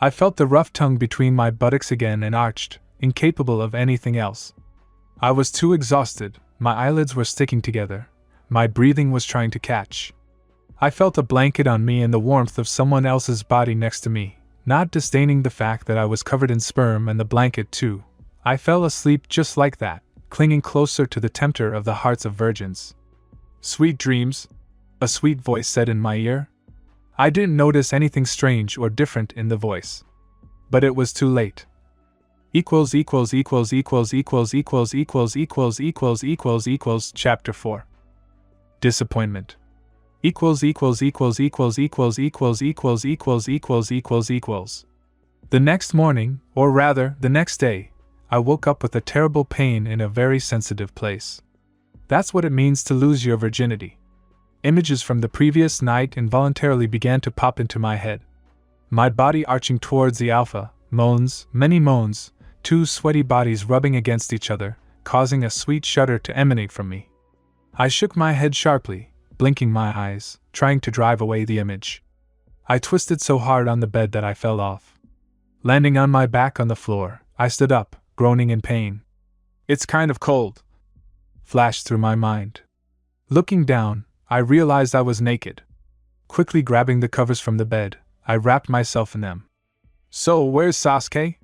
I felt the rough tongue between my buttocks again and arched, incapable of anything else. I was too exhausted, my eyelids were sticking together, my breathing was trying to catch. I felt a blanket on me and the warmth of someone else's body next to me, not disdaining the fact that I was covered in sperm and the blanket too. I fell asleep just like that, clinging closer to the tempter of the hearts of virgins. "Sweet dreams," a sweet voice said in my ear. I didn't notice anything strange or different in the voice. But it was too late. Chapter 4. Disappointment. The next morning, or rather, the next day, I woke up with a terrible pain in a very sensitive place. That's what it means to lose your virginity. Images from the previous night involuntarily began to pop into my head. My body arching towards the alpha, moans, many moans, two sweaty bodies rubbing against each other, causing a sweet shudder to emanate from me. I shook my head sharply, blinking my eyes, trying to drive away the image. I twisted so hard on the bed that I fell off. Landing on my back on the floor, I stood up, groaning in pain. "It's kind of cold," flashed through my mind. Looking down, I realized I was naked. Quickly grabbing the covers from the bed, I wrapped myself in them. So, where's Sasuke?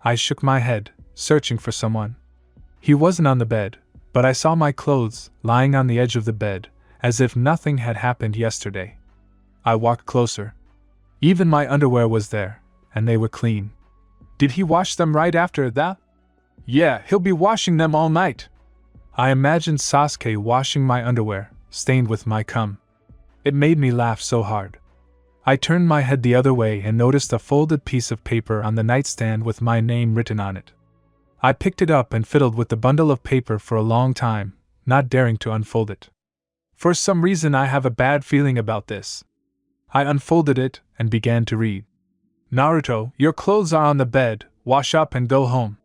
I shook my head, searching for someone. He wasn't on the bed, but I saw my clothes lying on the edge of the bed, as if nothing had happened yesterday. I walked closer. Even my underwear was there, and they were clean. Did he wash them right after that? Yeah, he'll be washing them all night. I imagined Sasuke washing my underwear, stained with my cum. It made me laugh so hard. I turned my head the other way and noticed a folded piece of paper on the nightstand with my name written on it. I picked it up and fiddled with the bundle of paper for a long time, not daring to unfold it. For some reason I have a bad feeling about this. I unfolded it and began to read. Naruto, your clothes are on the bed, wash up and go home.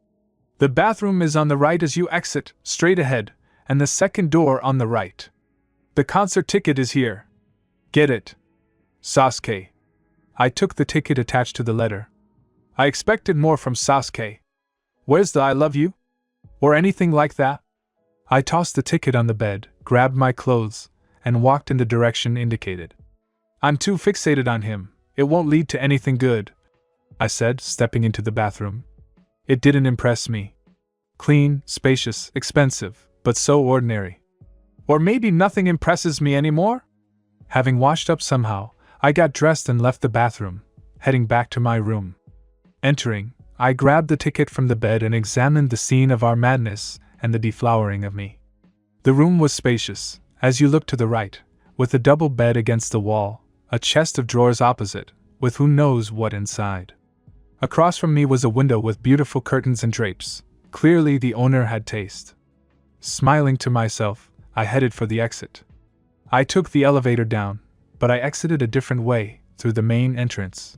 The bathroom is on the right as you exit, straight ahead, and the second door on the right. The concert ticket is here. Get it. Sasuke. I took the ticket attached to the letter. I expected more from Sasuke. Where's the I love you? Or anything like that? I tossed the ticket on the bed, grabbed my clothes, and walked in the direction indicated. I'm too fixated on him, it won't lead to anything good, I said, stepping into the bathroom. It didn't impress me. Clean, spacious, expensive, but so ordinary. Or maybe nothing impresses me anymore? Having washed up somehow, I got dressed and left the bathroom, heading back to my room. Entering, I grabbed the ticket from the bed and examined the scene of our madness and the deflowering of me. The room was spacious, as you look to the right, with a double bed against the wall, a chest of drawers opposite, with who knows what inside. Across from me was a window with beautiful curtains and drapes. Clearly the owner had taste. Smiling to myself, I headed for the exit. I took the elevator down, but I exited a different way, through the main entrance.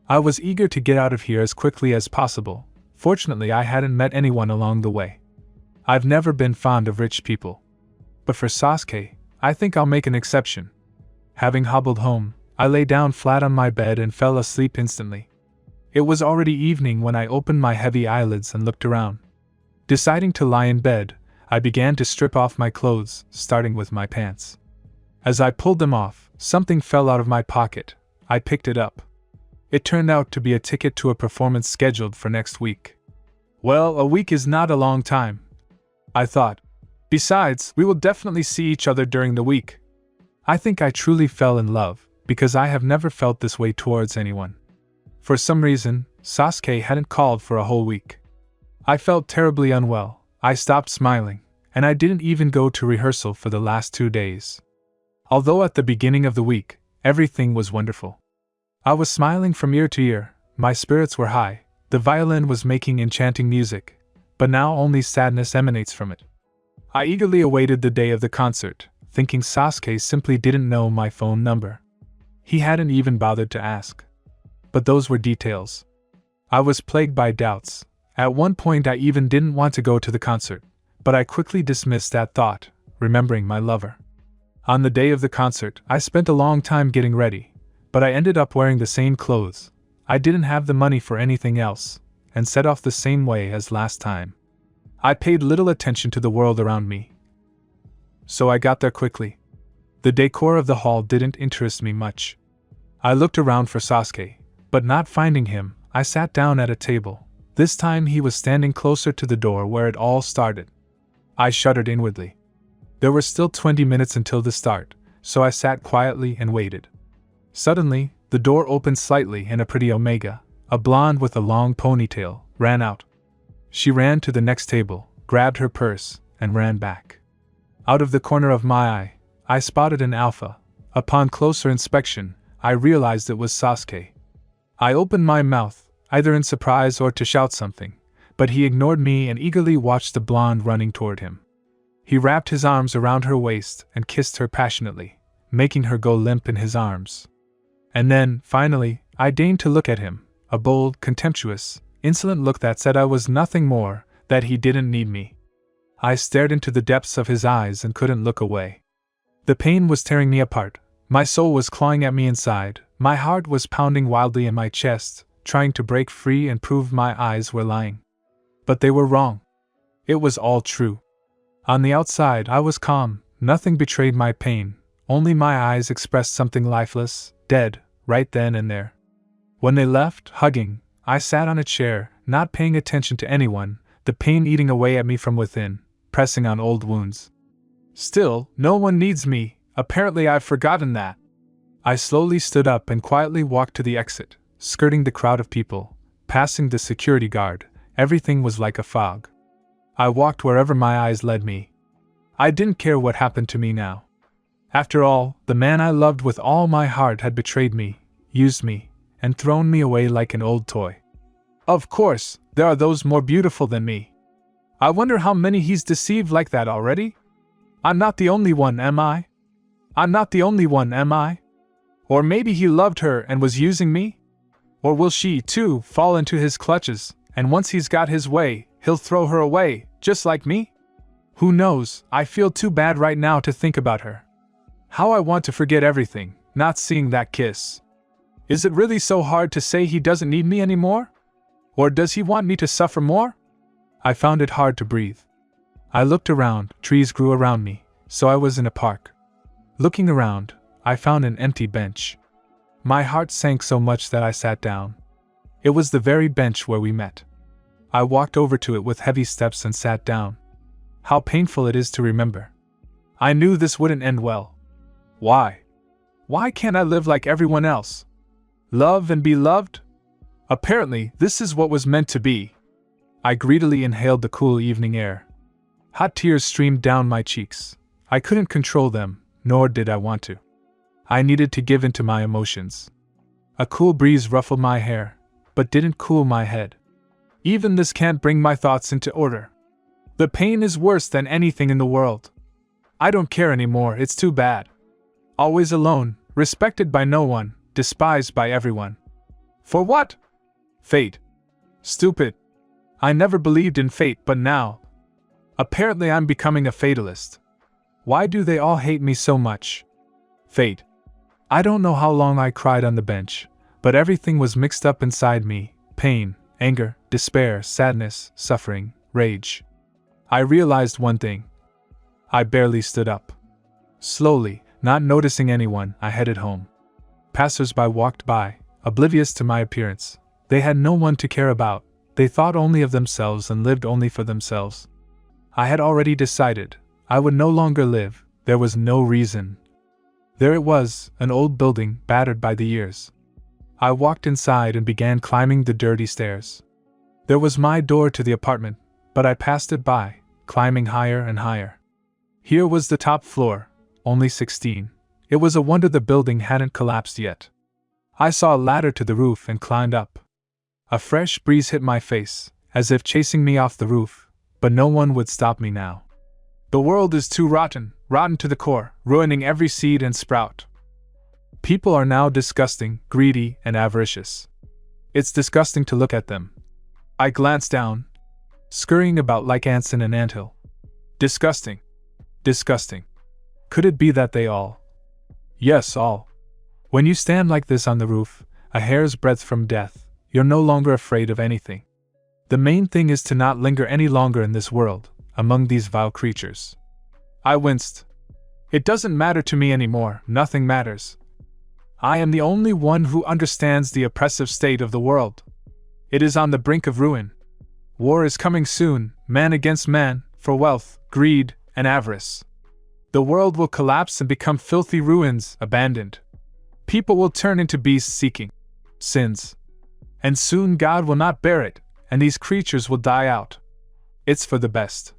I was eager to get out of here as quickly as possible. Fortunately, I hadn't met anyone along the way. I've never been fond of rich people. But for Sasuke, I think I'll make an exception. Having hobbled home, I lay down flat on my bed and fell asleep instantly. It was already evening when I opened my heavy eyelids and looked around. Deciding to lie in bed, I began to strip off my clothes, starting with my pants. As I pulled them off, something fell out of my pocket. I picked it up. It turned out to be a ticket to a performance scheduled for next week. Well, a week is not a long time, I thought. Besides, we will definitely see each other during the week. I think I truly fell in love, because I have never felt this way towards anyone. For some reason, Sasuke hadn't called for a whole week. I felt terribly unwell, I stopped smiling, and I didn't even go to rehearsal for the last 2 days. Although at the beginning of the week, everything was wonderful. I was smiling from ear to ear, my spirits were high, the violin was making enchanting music, but now only sadness emanates from it. I eagerly awaited the day of the concert, thinking Sasuke simply didn't know my phone number. He hadn't even bothered to ask. But those were details. I was plagued by doubts. At one point I even didn't want to go to the concert, but I quickly dismissed that thought, remembering my lover. On the day of the concert, I spent a long time getting ready, but I ended up wearing the same clothes. I didn't have the money for anything else, and set off the same way as last time. I paid little attention to the world around me. So I got there quickly. The decor of the hall didn't interest me much. I looked around for Sasuke, but not finding him, I sat down at a table. This time he was standing closer to the door where it all started. I shuddered inwardly. There were still 20 minutes until the start, so I sat quietly and waited. Suddenly, the door opened slightly and a pretty Omega, a blonde with a long ponytail, ran out. She ran to the next table, grabbed her purse, and ran back. Out of the corner of my eye, I spotted an alpha. Upon closer inspection, I realized it was Sasuke. I opened my mouth, either in surprise or to shout something, but he ignored me and eagerly watched the blonde running toward him. He wrapped his arms around her waist and kissed her passionately, making her go limp in his arms. And then, finally, I deigned to look at him, a bold, contemptuous, insolent look that said I was nothing more, that he didn't need me. I stared into the depths of his eyes and couldn't look away. The pain was tearing me apart, my soul was clawing at me inside, my heart was pounding wildly in my chest, trying to break free and prove my eyes were lying. But they were wrong. It was all true. On the outside I was calm, nothing betrayed my pain, only my eyes expressed something lifeless, dead, right then and there. When they left, hugging, I sat on a chair, not paying attention to anyone, the pain eating away at me from within, pressing on old wounds. Still, no one needs me, apparently I've forgotten that. I slowly stood up and quietly walked to the exit, skirting the crowd of people, passing the security guard. Everything was like a fog. I walked wherever my eyes led me. I didn't care what happened to me now. After all, the man I loved with all my heart had betrayed me, used me, and thrown me away like an old toy. Of course, there are those more beautiful than me. I wonder how many he's deceived like that already? I'm not the only one, am I? I'm not the only one, am I? Or maybe he loved her and was using me? Or will she, too, fall into his clutches, and once he's got his way, he'll throw her away, just like me? Who knows, I feel too bad right now to think about her. How I want to forget everything, not seeing that kiss. Is it really so hard to say he doesn't need me anymore? Or does he want me to suffer more? I found it hard to breathe. I looked around, trees grew around me, so I was in a park. Looking around, I found an empty bench. My heart sank so much that I sat down. It was the very bench where we met. I walked over to it with heavy steps and sat down. How painful it is to remember. I knew this wouldn't end well. Why? Why can't I live like everyone else? Love and be loved? Apparently, this is what was meant to be. I greedily inhaled the cool evening air. Hot tears streamed down my cheeks. I couldn't control them, nor did I want to. I needed to give in to my emotions. A cool breeze ruffled my hair, but didn't cool my head. Even this can't bring my thoughts into order. The pain is worse than anything in the world. I don't care anymore, it's too bad. Always alone, respected by no one, despised by everyone. For what? Fate. Stupid. I never believed in fate, but now. Apparently I'm becoming a fatalist. Why do they all hate me so much? Fate. I don't know how long I cried on the bench, but everything was mixed up inside me: pain, anger, despair, sadness, suffering, rage. I realized one thing. I barely stood up. Slowly, not noticing anyone, I headed home. Passers-by walked by, oblivious to my appearance. They had no one to care about. They thought only of themselves and lived only for themselves. I had already decided. I would no longer live. There was no reason. There it was, an old building, battered by the years. I walked inside and began climbing the dirty stairs. There was my door to the apartment, but I passed it by, climbing higher and higher. Here was the top floor, only 16. It was a wonder the building hadn't collapsed yet. I saw a ladder to the roof and climbed up. A fresh breeze hit my face, as if chasing me off the roof, but no one would stop me now. The world is too rotten, rotten to the core, ruining every seed and sprout. People are now disgusting, greedy, and avaricious. It's disgusting to look at them. I glanced down, scurrying about like ants in an anthill. Disgusting. Disgusting. Could it be that they all? Yes, all. When you stand like this on the roof, a hair's breadth from death, you're no longer afraid of anything. The main thing is to not linger any longer in this world, among these vile creatures. I winced. It doesn't matter to me anymore, nothing matters. I am the only one who understands the oppressive state of the world. It is on the brink of ruin. War is coming soon, man against man, for wealth, greed, and avarice. The world will collapse and become filthy ruins, abandoned. People will turn into beasts seeking sins. And soon God will not bear it, and these creatures will die out. It's for the best.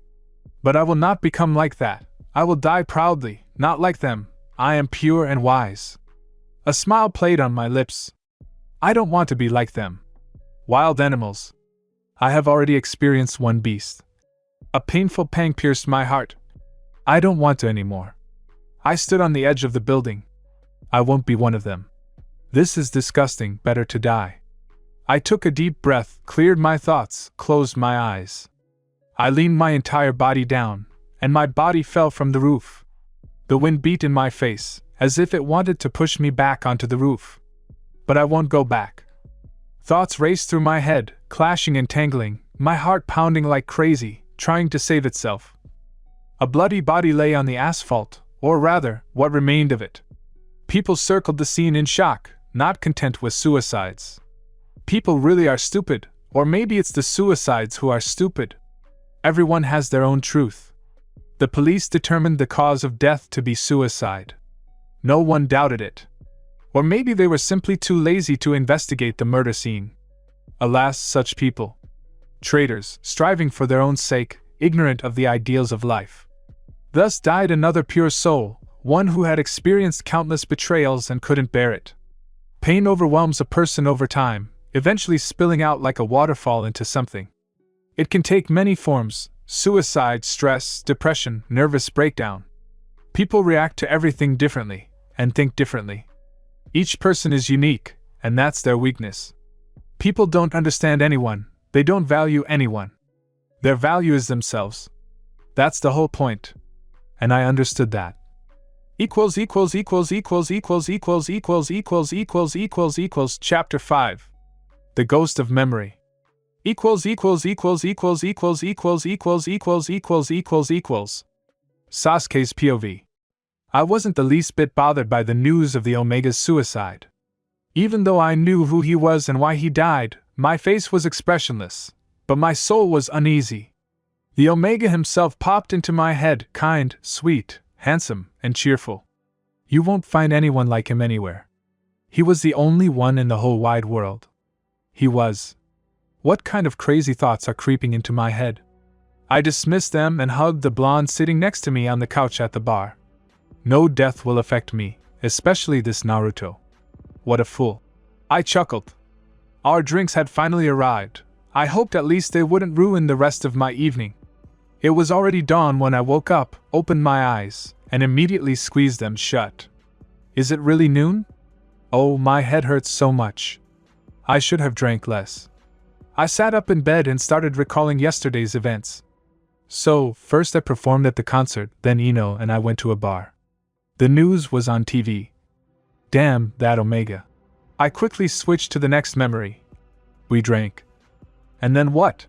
But I will not become like that. I will die proudly, not like them. I am pure and wise. A smile played on my lips. I don't want to be like them. Wild animals. I have already experienced one beast. A painful pang pierced my heart. I don't want to anymore. I stood on the edge of the building. I won't be one of them. This is disgusting, better to die. I took a deep breath, cleared my thoughts, closed my eyes. I leaned my entire body down, and my body fell from the roof. The wind beat in my face, as if it wanted to push me back onto the roof. But I won't go back. Thoughts raced through my head, clashing and tangling, my heart pounding like crazy, trying to save itself. A bloody body lay on the asphalt, or rather, what remained of it. People circled the scene in shock, not content with suicides. People really are stupid, or maybe it's the suicides who are stupid. Everyone has their own truth. The police determined the cause of death to be suicide. No one doubted it. Or maybe they were simply too lazy to investigate the murder scene. Alas, such people. Traitors, striving for their own sake, ignorant of the ideals of life. Thus died another pure soul, one who had experienced countless betrayals and couldn't bear it. Pain overwhelms a person over time, eventually spilling out like a waterfall into something. It can take many forms: suicide, stress, depression, nervous breakdown. People react to everything differently, and think differently. Each person is unique, and that's their weakness. People don't understand anyone, they don't value anyone. Their value is themselves. That's the whole point. And I understood that. Chapter 5. The Ghost of Memory. Sasuke's POV. I wasn't the least bit bothered by the news of the Omega's suicide. Even though I knew who he was and why he died, my face was expressionless, but my soul was uneasy. The Omega himself popped into my head, kind, sweet, handsome, and cheerful. You won't find anyone like him anywhere. He was the only one in the whole wide world. He was. What kind of crazy thoughts are creeping into my head? I dismissed them and hugged the blonde sitting next to me on the couch at the bar. No death will affect me, especially this Naruto. What a fool. I chuckled. Our drinks had finally arrived. I hoped at least they wouldn't ruin the rest of my evening. It was already dawn when I woke up, opened my eyes, and immediately squeezed them shut. Is it really noon? Oh, my head hurts so much. I should have drank less. I sat up in bed and started recalling yesterday's events. So, first I performed at the concert, then Ino and I went to a bar. The news was on TV. Damn, that Omega. I quickly switched to the next memory. We drank. And then what?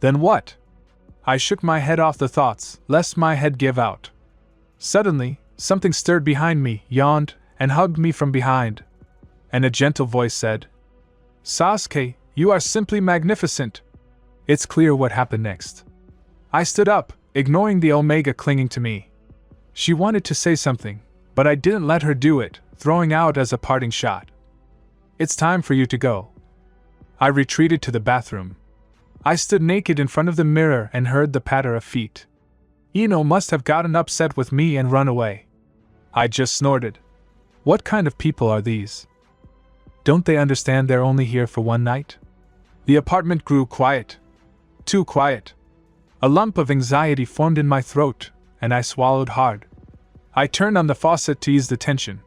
Then what? I shook my head off the thoughts, lest my head give out. Suddenly, something stirred behind me, yawned, and hugged me from behind. And a gentle voice said, Sasuke, you are simply magnificent. It's clear what happened next. I stood up, ignoring the Omega clinging to me. She wanted to say something, but I didn't let her do it, throwing out as a parting shot. It's time for you to go. I retreated to the bathroom. I stood naked in front of the mirror and heard the patter of feet. Ino must have gotten upset with me and run away. I just snorted. What kind of people are these? Don't they understand they're only here for one night? The apartment grew quiet. Too quiet. A lump of anxiety formed in my throat, and I swallowed hard. I turned on the faucet to ease the tension.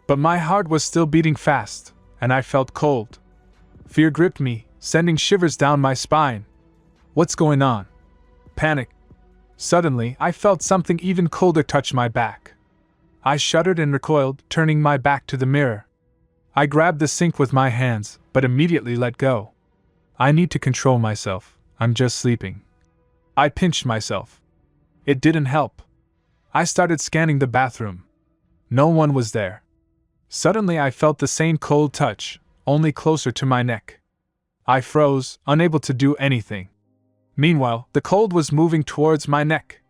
But my heart was still beating fast, and I felt cold. Fear gripped me, sending shivers down my spine. What's going on? Panic. Suddenly, I felt something even colder touch my back. I shuddered and recoiled, turning my back to the mirror. I grabbed the sink with my hands, but immediately let go. I need to control myself. I'm just sleeping. I pinched myself. It didn't help. I started scanning the bathroom. No one was there. Suddenly I felt the same cold touch, only closer to my neck. I froze, unable to do anything. Meanwhile, the cold was moving towards my neck.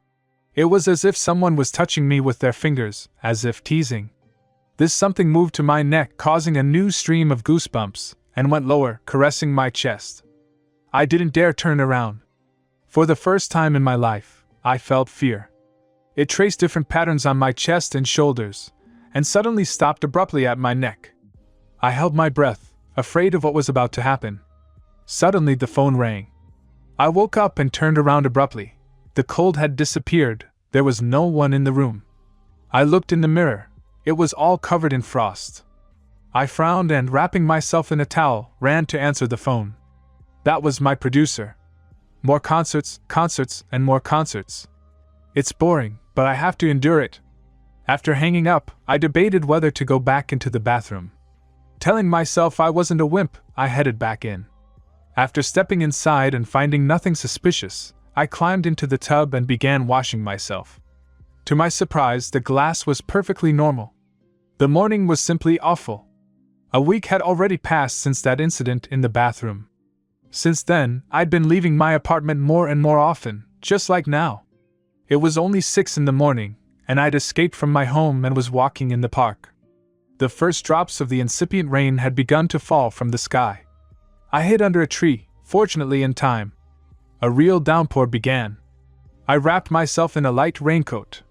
It was as if someone was touching me with their fingers, as if teasing. This something moved to my neck, causing a new stream of goosebumps, and went lower, caressing my chest. I didn't dare turn around. For the first time in my life, I felt fear. It traced different patterns on my chest and shoulders, and suddenly stopped abruptly at my neck. I held my breath, afraid of what was about to happen. Suddenly the phone rang. I woke up and turned around abruptly. The cold had disappeared, there was no one in the room. I looked in the mirror. It was all covered in frost. I frowned and, wrapping myself in a towel, ran to answer the phone. That was my producer. More concerts, and more concerts. It's boring, but I have to endure it. After hanging up, I debated whether to go back into the bathroom. Telling myself I wasn't a wimp, I headed back in. After stepping inside and finding nothing suspicious, I climbed into the tub and began washing myself. To my surprise, the glass was perfectly normal. The morning was simply awful. A week had already passed since that incident in the bathroom. Since then, I'd been leaving my apartment more and more often, just like now. It was only 6 in the morning, and I'd escaped from my home and was walking in the park. The first drops of the incipient rain had begun to fall from the sky. I hid under a tree, fortunately in time. A real downpour began. I wrapped myself in a light raincoat.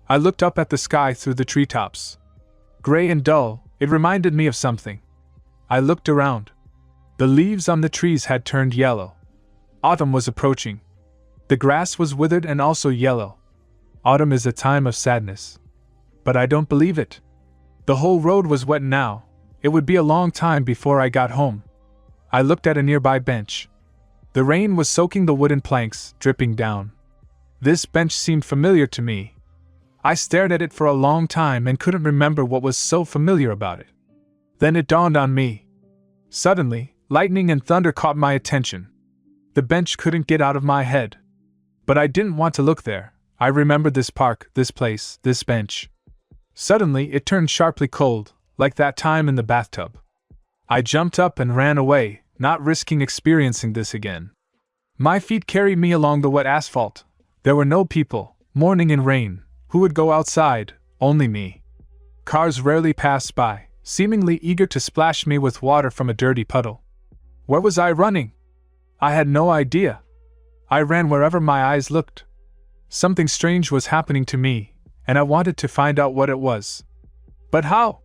I looked up at the sky through the treetops. Gray and dull, it reminded me of something. I looked around. The leaves on the trees had turned yellow. Autumn was approaching. The grass was withered and also yellow. Autumn is a time of sadness. But I don't believe it. The whole road was wet now. It would be a long time before I got home. I looked at a nearby bench. The rain was soaking the wooden planks, dripping down. This bench seemed familiar to me. I stared at it for a long time and couldn't remember what was so familiar about it. Then it dawned on me. Suddenly, lightning and thunder caught my attention. The bench couldn't get out of my head. But I didn't want to look there. I remembered this park, this place, this bench. Suddenly, it turned sharply cold, like that time in the bathtub. I jumped up and ran away, not risking experiencing this again. My feet carried me along the wet asphalt. There were no people, morning and rain. Who would go outside? Only me. Cars rarely passed by, seemingly eager to splash me with water from a dirty puddle. Where was I running? I had no idea. I ran wherever my eyes looked. Something strange was happening to me, and I wanted to find out what it was. But how?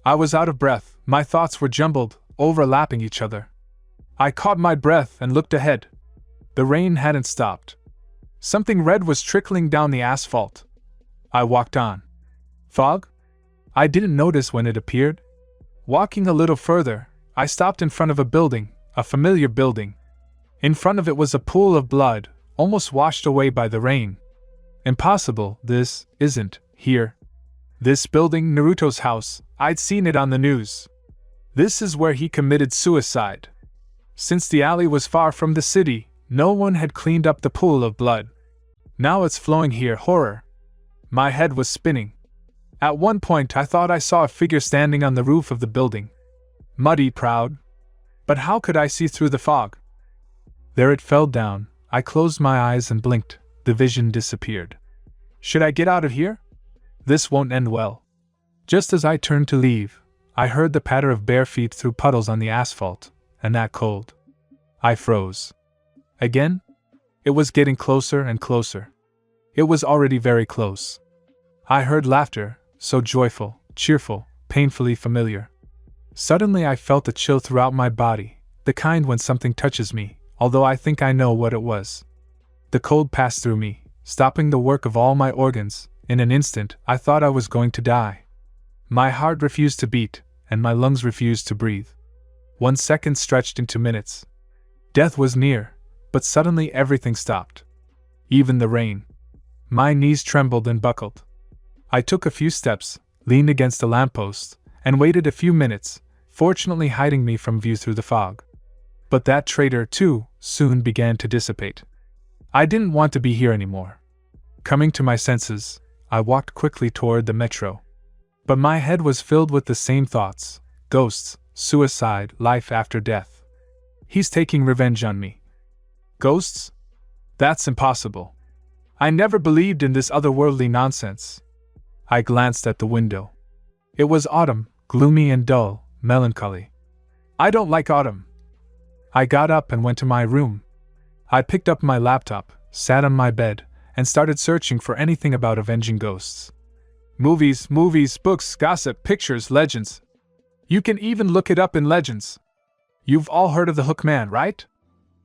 I was out of breath, my thoughts were jumbled, overlapping each other. I caught my breath and looked ahead. The rain hadn't stopped. Something red was trickling down the asphalt. I walked on. Fog? I didn't notice when it appeared. Walking a little further, I stopped in front of a building, a familiar building. In front of it was a pool of blood, almost washed away by the rain. Impossible, this isn't here. This building, Naruto's house, I'd seen it on the news. This is where he committed suicide. Since the alley was far from the city, no one had cleaned up the pool of blood. Now it's flowing here, horror. My head was spinning. At one point I thought I saw a figure standing on the roof of the building. Muddy, proud. But how could I see through the fog? There it fell down. I closed my eyes and blinked. The vision disappeared. Should I get out of here? This won't end well. Just as I turned to leave, I heard the patter of bare feet through puddles on the asphalt, and that cold. I froze. Again? It was getting closer and closer. It was already very close. I heard laughter, so joyful, cheerful, painfully familiar. Suddenly I felt a chill throughout my body, the kind when something touches me, although I think I know what it was. The cold passed through me, stopping the work of all my organs. In an instant, I thought I was going to die. My heart refused to beat, and my lungs refused to breathe. 1 second stretched into minutes. Death was near, but suddenly everything stopped. Even the rain. My knees trembled and buckled. I took a few steps, leaned against a lamppost, and waited a few minutes, fortunately hiding me from view through the fog. But that traitor, too, soon began to dissipate. I didn't want to be here anymore. Coming to my senses, I walked quickly toward the metro. But my head was filled with the same thoughts: ghosts, suicide, life after death. He's taking revenge on me. Ghosts? That's impossible. I never believed in this otherworldly nonsense. I glanced at the window. It was autumn, gloomy and dull, melancholy. I don't like autumn. I got up and went to my room. I picked up my laptop, sat on my bed, and started searching for anything about avenging ghosts. Movies, books, gossip, pictures, legends. You can even look it up in legends. You've all heard of the Hook Man, right?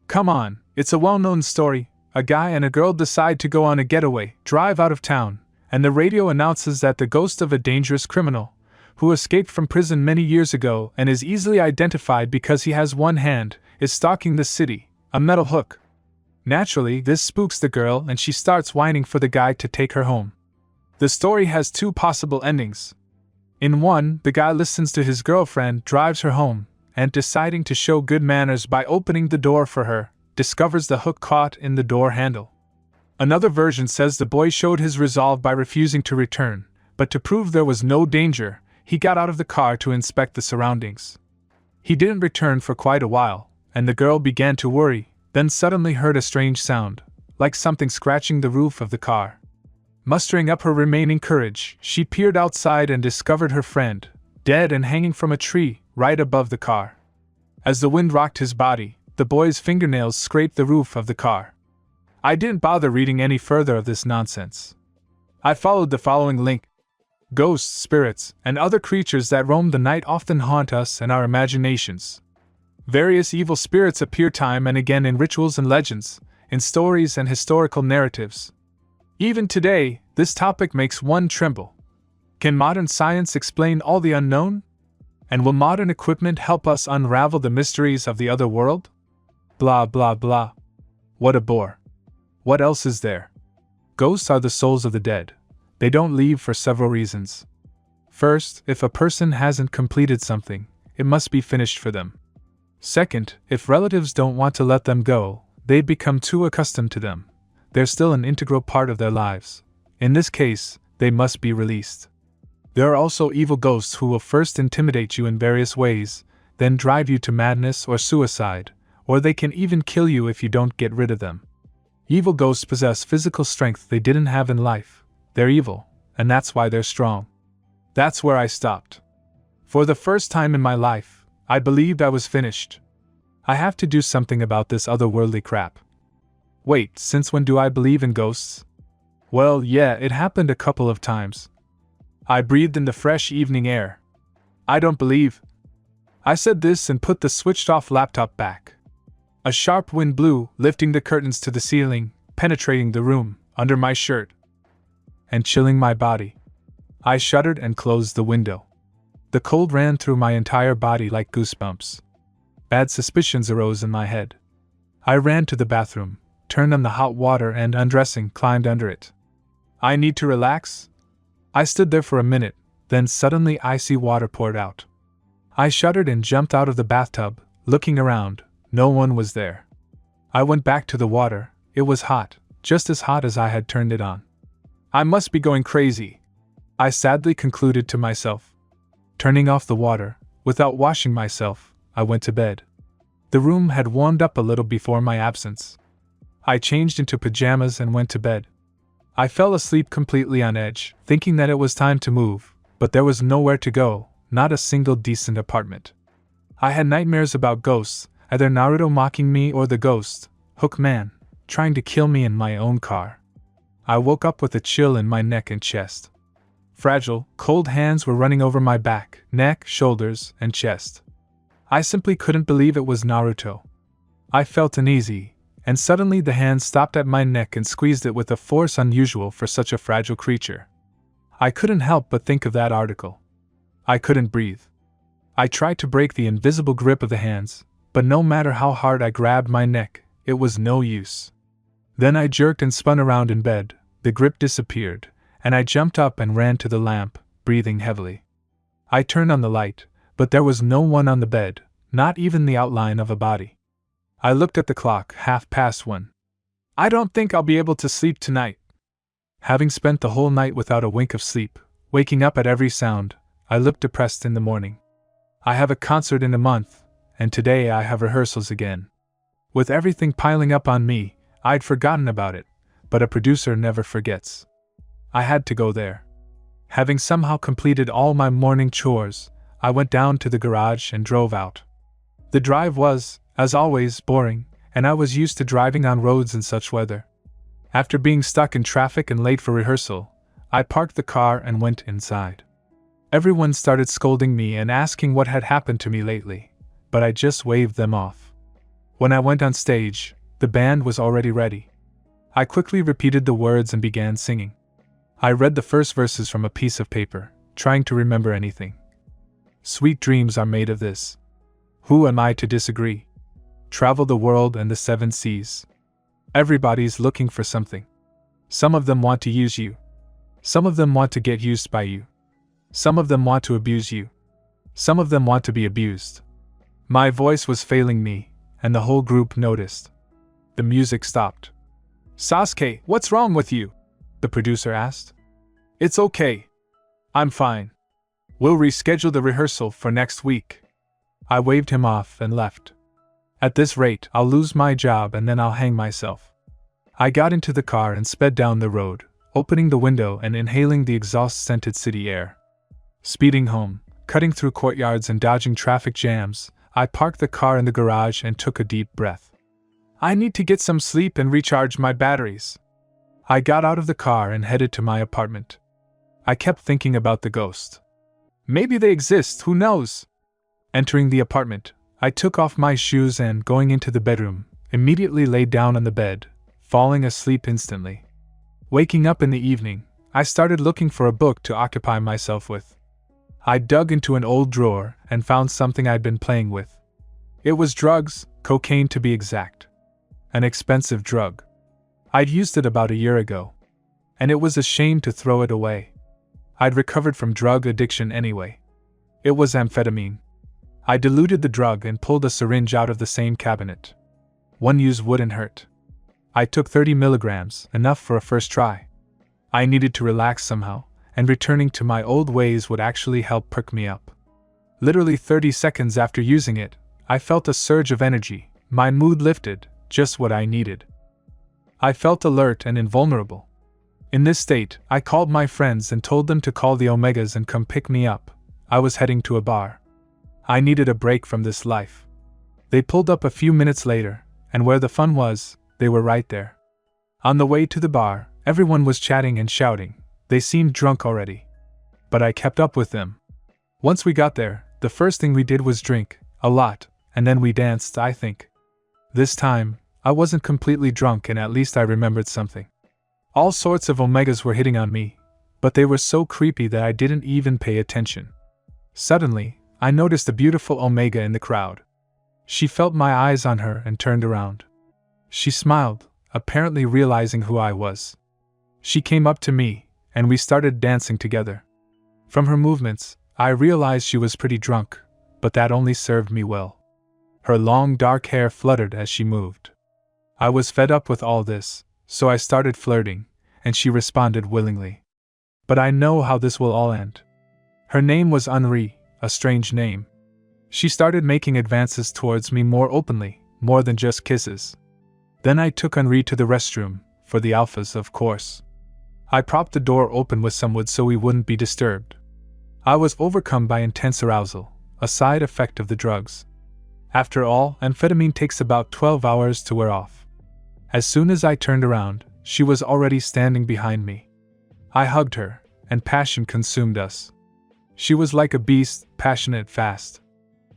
Come on, it's a well-known story. A guy and a girl decide to go on a getaway, drive out of town, and the radio announces that the ghost of a dangerous criminal, who escaped from prison many years ago and is easily identified because he has one hand, is stalking the city, a metal hook. Naturally, this spooks the girl and she starts whining for the guy to take her home. The story has 2 possible endings. In one, the guy listens to his girlfriend, drives her home, and deciding to show good manners by opening the door for her, discovers the hook caught in the door handle. Another version says the boy showed his resolve by refusing to return, but to prove there was no danger, he got out of the car to inspect the surroundings. He didn't return for quite a while, and the girl began to worry, then suddenly heard a strange sound, like something scratching the roof of the car. Mustering up her remaining courage, she peered outside and discovered her friend, dead and hanging from a tree, right above the car. As the wind rocked his body, the boy's fingernails scraped the roof of the car. I didn't bother reading any further of this nonsense. I followed the following link. Ghosts, spirits, and other creatures that roam the night often haunt us and our imaginations. Various evil spirits appear time and again in rituals and legends, in stories and historical narratives. Even today, this topic makes one tremble. Can modern science explain all the unknown? And will modern equipment help us unravel the mysteries of the other world? Blah blah blah. What a bore. What else is there? Ghosts are the souls of the dead. They don't leave for several reasons. First, if a person hasn't completed something, it must be finished for them. Second, if relatives don't want to let them go, they become too accustomed to them. They're still an integral part of their lives. In this case, they must be released. There are also evil ghosts who will first intimidate you in various ways, then drive you to madness or suicide, or they can even kill you if you don't get rid of them. Evil ghosts possess physical strength they didn't have in life. They're evil, and that's why they're strong. That's where I stopped. For the first time in my life, I believed I was finished. I have to do something about this otherworldly crap. Wait, since when do I believe in ghosts? Well, yeah, it happened a couple of times. I breathed in the fresh evening air. I don't believe. I said this and put the switched-off laptop back. A sharp wind blew, lifting the curtains to the ceiling, penetrating the room, under my shirt, and chilling my body. I shuddered and closed the window. The cold ran through my entire body like goosebumps. Bad suspicions arose in my head. I ran to the bathroom, turned on the hot water and undressing, climbed under it. I need to relax? I stood there for a minute, then suddenly icy water poured out. I shuddered and jumped out of the bathtub, looking around. No one was there. I went back to the water. It was hot, just as hot as I had turned it on. I must be going crazy, I sadly concluded to myself. Turning off the water, without washing myself, I went to bed. The room had warmed up a little before my absence. I changed into pajamas and went to bed. I fell asleep completely on edge, thinking that it was time to move, but there was nowhere to go, not a single decent apartment. I had nightmares about ghosts, either Naruto mocking me or the ghost, Hookman, trying to kill me in my own car. I woke up with a chill in my neck and chest. Fragile, cold hands were running over my back, neck, shoulders, and chest. I simply couldn't believe it was Naruto. I felt uneasy, and suddenly the hand stopped at my neck and squeezed it with a force unusual for such a fragile creature. I couldn't help but think of that article. I couldn't breathe. I tried to break the invisible grip of the hands, but no matter how hard I grabbed my neck, it was no use. Then I jerked and spun around in bed, the grip disappeared, and I jumped up and ran to the lamp, breathing heavily. I turned on the light, but there was no one on the bed, not even the outline of a body. I looked at the clock, 1:30. I don't think I'll be able to sleep tonight. Having spent the whole night without a wink of sleep, waking up at every sound, I looked depressed in the morning. I have a concert in a month, and today I have rehearsals again. With everything piling up on me, I'd forgotten about it, but a producer never forgets. I had to go there. Having somehow completed all my morning chores, I went down to the garage and drove out. The drive was, as always, boring, and I was used to driving on roads in such weather. After being stuck in traffic and late for rehearsal, I parked the car and went inside. Everyone started scolding me and asking what had happened to me lately, but I just waved them off. When I went on stage, the band was already ready. I quickly repeated the words and began singing. I read the first verses from a piece of paper, trying to remember anything. Sweet dreams are made of this. Who am I to disagree? Travel the world and the 7 seas. Everybody's looking for something. Some of them want to use you. Some of them want to get used by you. Some of them want to abuse you. Some of them want to be abused. My voice was failing me, and the whole group noticed. The music stopped. Sasuke, what's wrong with you? The producer asked. It's okay. I'm fine. We'll reschedule the rehearsal for next week. I waved him off and left. At this rate, I'll lose my job and then I'll hang myself. I got into the car and sped down the road, opening the window and inhaling the exhaust-scented city air. Speeding home, cutting through courtyards and dodging traffic jams, I parked the car in the garage and took a deep breath. I need to get some sleep and recharge my batteries. I got out of the car and headed to my apartment. I kept thinking about the ghost. Maybe they exist, who knows? Entering the apartment, I took off my shoes and, going into the bedroom, immediately laid down on the bed, falling asleep instantly. Waking up in the evening, I started looking for a book to occupy myself with. I dug into an old drawer and found something I'd been playing with. It was drugs, cocaine to be exact. An expensive drug. I'd used it about a year ago, and it was a shame to throw it away. I'd recovered from drug addiction anyway. It was amphetamine. I diluted the drug and pulled a syringe out of the same cabinet. One use wouldn't hurt. I took 30 milligrams, enough for a first try. I needed to relax somehow, and returning to my old ways would actually help perk me up. Literally 30 seconds after using it, I felt a surge of energy, my mood lifted, just what I needed. I felt alert and invulnerable. In this state, I called my friends and told them to call the Omegas and come pick me up. I was heading to a bar. I needed a break from this life. They pulled up a few minutes later, and where the fun was, they were right there. On the way to the bar, everyone was chatting and shouting. They seemed drunk already. But I kept up with them. Once we got there, the first thing we did was drink, a lot, and then we danced, I think. This time, I wasn't completely drunk and at least I remembered something. All sorts of Omegas were hitting on me, but they were so creepy that I didn't even pay attention. Suddenly, I noticed a beautiful Omega in the crowd. She felt my eyes on her and turned around. She smiled, apparently realizing who I was. She came up to me, and we started dancing together. From her movements, I realized she was pretty drunk, but that only served me well. Her long dark hair fluttered as she moved. I was fed up with all this, so I started flirting, and she responded willingly. But I know how this will all end. Her name was Henri, a strange name. She started making advances towards me more openly, more than just kisses. Then I took Henri to the restroom, for the alphas, of course. I propped the door open with some wood so we wouldn't be disturbed. I was overcome by intense arousal, a side effect of the drugs. After all, amphetamine takes about 12 hours to wear off. As soon as I turned around, she was already standing behind me. I hugged her, and passion consumed us. She was like a beast, passionate fast.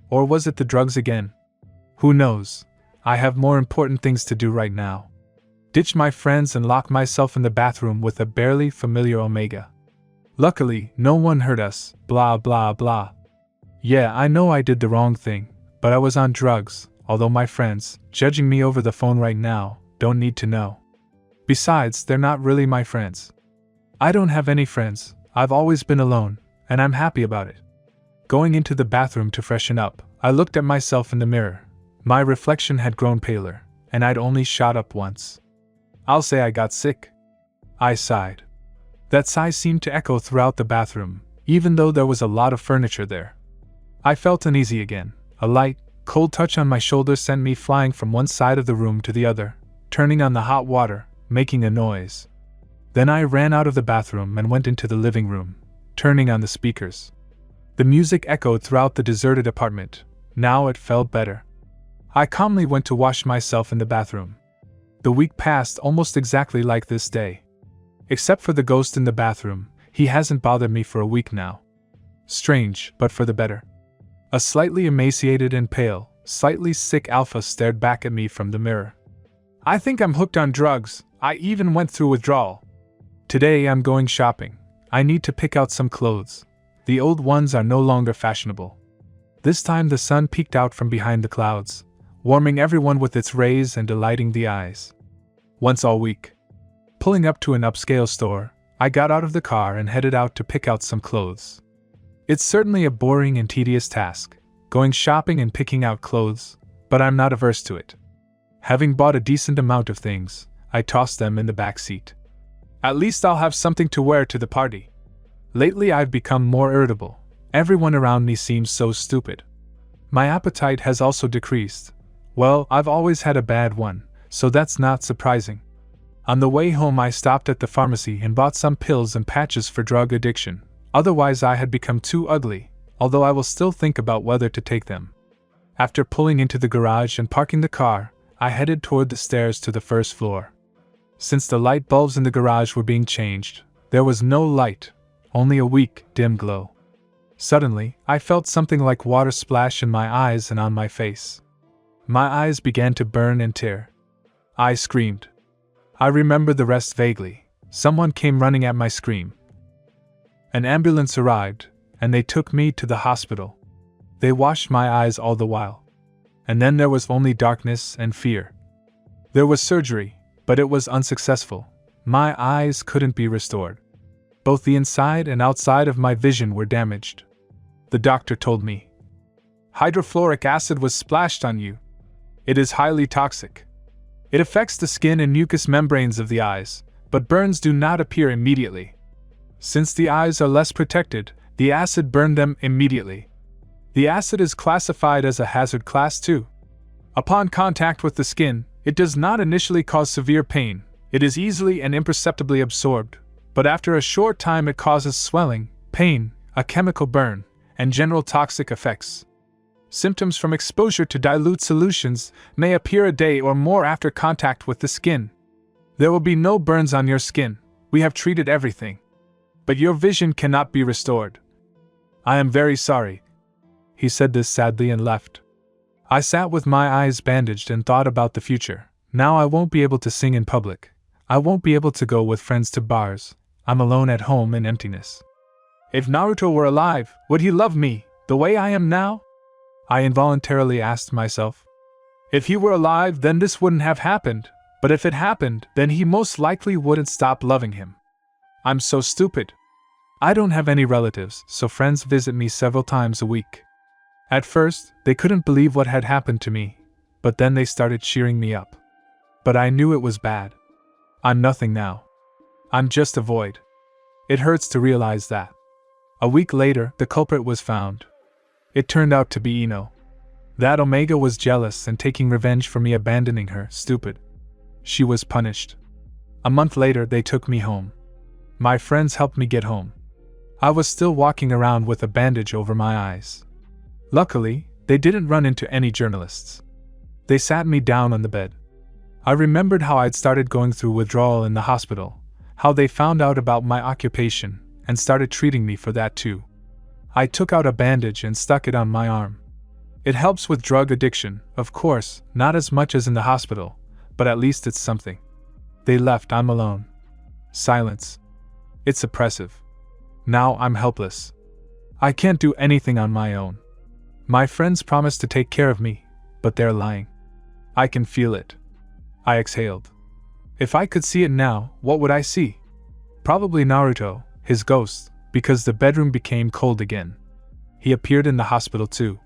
Or was it the drugs again? Who knows? I have more important things to do right now. Ditch my friends and lock myself in the bathroom with a barely familiar Omega. Luckily, no one heard us, blah blah blah. Yeah, I know I did the wrong thing, but I was on drugs, although my friends, judging me over the phone right now, don't need to know. Besides, they're not really my friends. I don't have any friends, I've always been alone, and I'm happy about it. Going into the bathroom to freshen up, I looked at myself in the mirror. My reflection had grown paler, and I'd only shot up once. I'll say I got sick. I sighed. That sigh seemed to echo throughout the bathroom, even though there was a lot of furniture there. I felt uneasy again. A light, cold touch on my shoulder sent me flying from one side of the room to the other, turning on the hot water, making a noise. Then I ran out of the bathroom and went into the living room, turning on the speakers. The music echoed throughout the deserted apartment. Now it felt better. I calmly went to wash myself in the bathroom. The week passed almost exactly like this day. Except for the ghost in the bathroom, he hasn't bothered me for a week now. Strange, but for the better. A slightly emaciated and pale, slightly sick alpha stared back at me from the mirror. I think I'm hooked on drugs. I even went through withdrawal. Today I'm going shopping. I need to pick out some clothes. The old ones are no longer fashionable. This time the sun peeked out from behind the clouds, warming everyone with its rays and delighting the eyes. Once all week. Pulling up to an upscale store, I got out of the car and headed out to pick out some clothes. It's certainly a boring and tedious task, going shopping and picking out clothes, but I'm not averse to it. Having bought a decent amount of things, I tossed them in the back seat. At least I'll have something to wear to the party. Lately I've become more irritable. Everyone around me seems so stupid. My appetite has also decreased. Well, I've always had a bad one, so that's not surprising. On the way home I stopped at the pharmacy and bought some pills and patches for drug addiction. Otherwise I had become too ugly, although I will still think about whether to take them. After pulling into the garage and parking the car, I headed toward the stairs to the first floor. Since the light bulbs in the garage were being changed, there was no light, only a weak, dim glow. Suddenly, I felt something like water splash in my eyes and on my face. My eyes began to burn and tear. I screamed. I remember the rest vaguely. Someone came running at my scream. An ambulance arrived, and they took me to the hospital. They washed my eyes all the while. And then there was only darkness and fear. There was surgery, but it was unsuccessful. My eyes couldn't be restored. Both the inside and outside of my vision were damaged. The doctor told me, "Hydrofluoric acid was splashed on you. It is highly toxic. It affects the skin and mucous membranes of the eyes, but burns do not appear immediately. Since the eyes are less protected, the acid burned them immediately. The acid is classified as a hazard class 2. Upon contact with the skin, it does not initially cause severe pain. It is easily and imperceptibly absorbed, but after a short time it causes swelling, pain, a chemical burn, and general toxic effects. Symptoms from exposure to dilute solutions may appear a day or more after contact with the skin. There will be no burns on your skin. We have treated everything. But your vision cannot be restored. I am very sorry." He said this sadly and left. I sat with my eyes bandaged and thought about the future. Now I won't be able to sing in public. I won't be able to go with friends to bars. I'm alone at home in emptiness. If Naruto were alive, would he love me, the way I am now? I involuntarily asked myself. If he were alive, then this wouldn't have happened, but if it happened, then he most likely wouldn't stop loving him. I'm so stupid. I don't have any relatives, so friends visit me several times a week. At first, they couldn't believe what had happened to me, but then they started cheering me up. But I knew it was bad. I'm nothing now. I'm just a void. It hurts to realize that. A week later, the culprit was found. It turned out to be Ino. That Omega was jealous and taking revenge for me abandoning her, stupid. She was punished. A month later, they took me home. My friends helped me get home. I was still walking around with a bandage over my eyes. Luckily, they didn't run into any journalists. They sat me down on the bed. I remembered how I'd started going through withdrawal in the hospital, how they found out about my occupation, and started treating me for that too. I took out a bandage and stuck it on my arm. It helps with drug addiction, of course, not as much as in the hospital, but at least it's something. They left, I'm alone. Silence. It's oppressive. Now I'm helpless. I can't do anything on my own. My friends promised to take care of me, but they're lying. I can feel it. I exhaled. If I could see it now, what would I see? Probably Naruto, his ghost, because the bedroom became cold again. He appeared in the hospital too.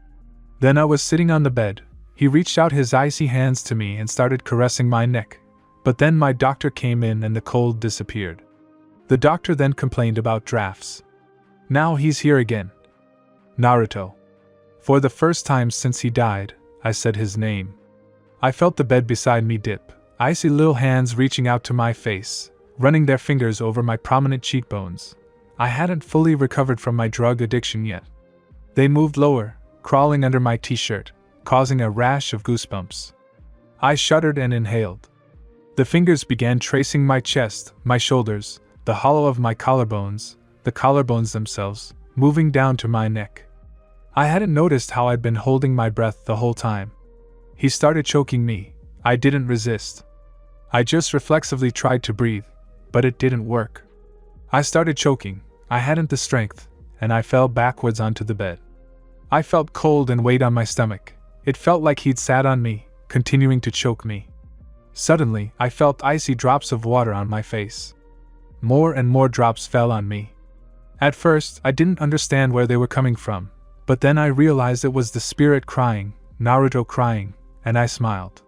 Then I was sitting on the bed. He reached out his icy hands to me and started caressing my neck. But then my doctor came in and the cold disappeared. The doctor then complained about drafts. Now he's here again. Naruto. For the first time since he died, I said his name. I felt the bed beside me dip, icy little hands reaching out to my face, running their fingers over my prominent cheekbones. I hadn't fully recovered from my drug addiction yet. They moved lower, crawling under my t-shirt, causing a rash of goosebumps. I shuddered and inhaled. The fingers began tracing my chest, my shoulders, the hollow of my collarbones, the collarbones themselves, moving down to my neck. I hadn't noticed how I'd been holding my breath the whole time. He started choking me. I didn't resist. I just reflexively tried to breathe, but it didn't work. I started choking. I hadn't the strength, and I fell backwards onto the bed. I felt cold and weight on my stomach. It felt like he'd sat on me, continuing to choke me. Suddenly, I felt icy drops of water on my face. More and more drops fell on me. At first, I didn't understand where they were coming from, but then I realized it was the spirit crying, Naruto crying, and I smiled.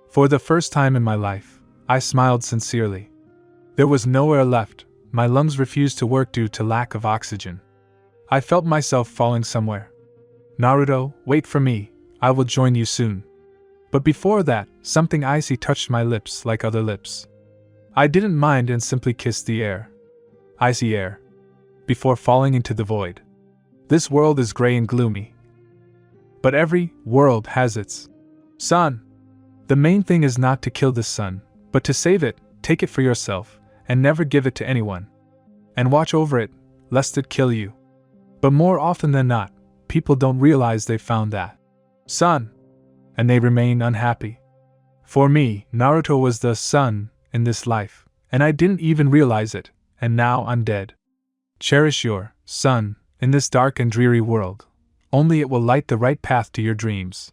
For the first time in my life, I smiled sincerely. There was nowhere left, my lungs refused to work due to lack of oxygen. I felt myself falling somewhere. Naruto, wait for me, I will join you soon. But before that, something icy touched my lips like other lips. I didn't mind and simply kissed the air. Icy air. Before falling into the void. This world is gray and gloomy. But every world has its sun. The main thing is not to kill the sun, but to save it, take it for yourself, and never give it to anyone. And watch over it, lest it kill you. But more often than not, people don't realize they found that sun, and they remain unhappy. For me, Naruto was the sun in this life, and I didn't even realize it, and now I'm dead. Cherish your sun in this dark and dreary world. Only it will light the right path to your dreams.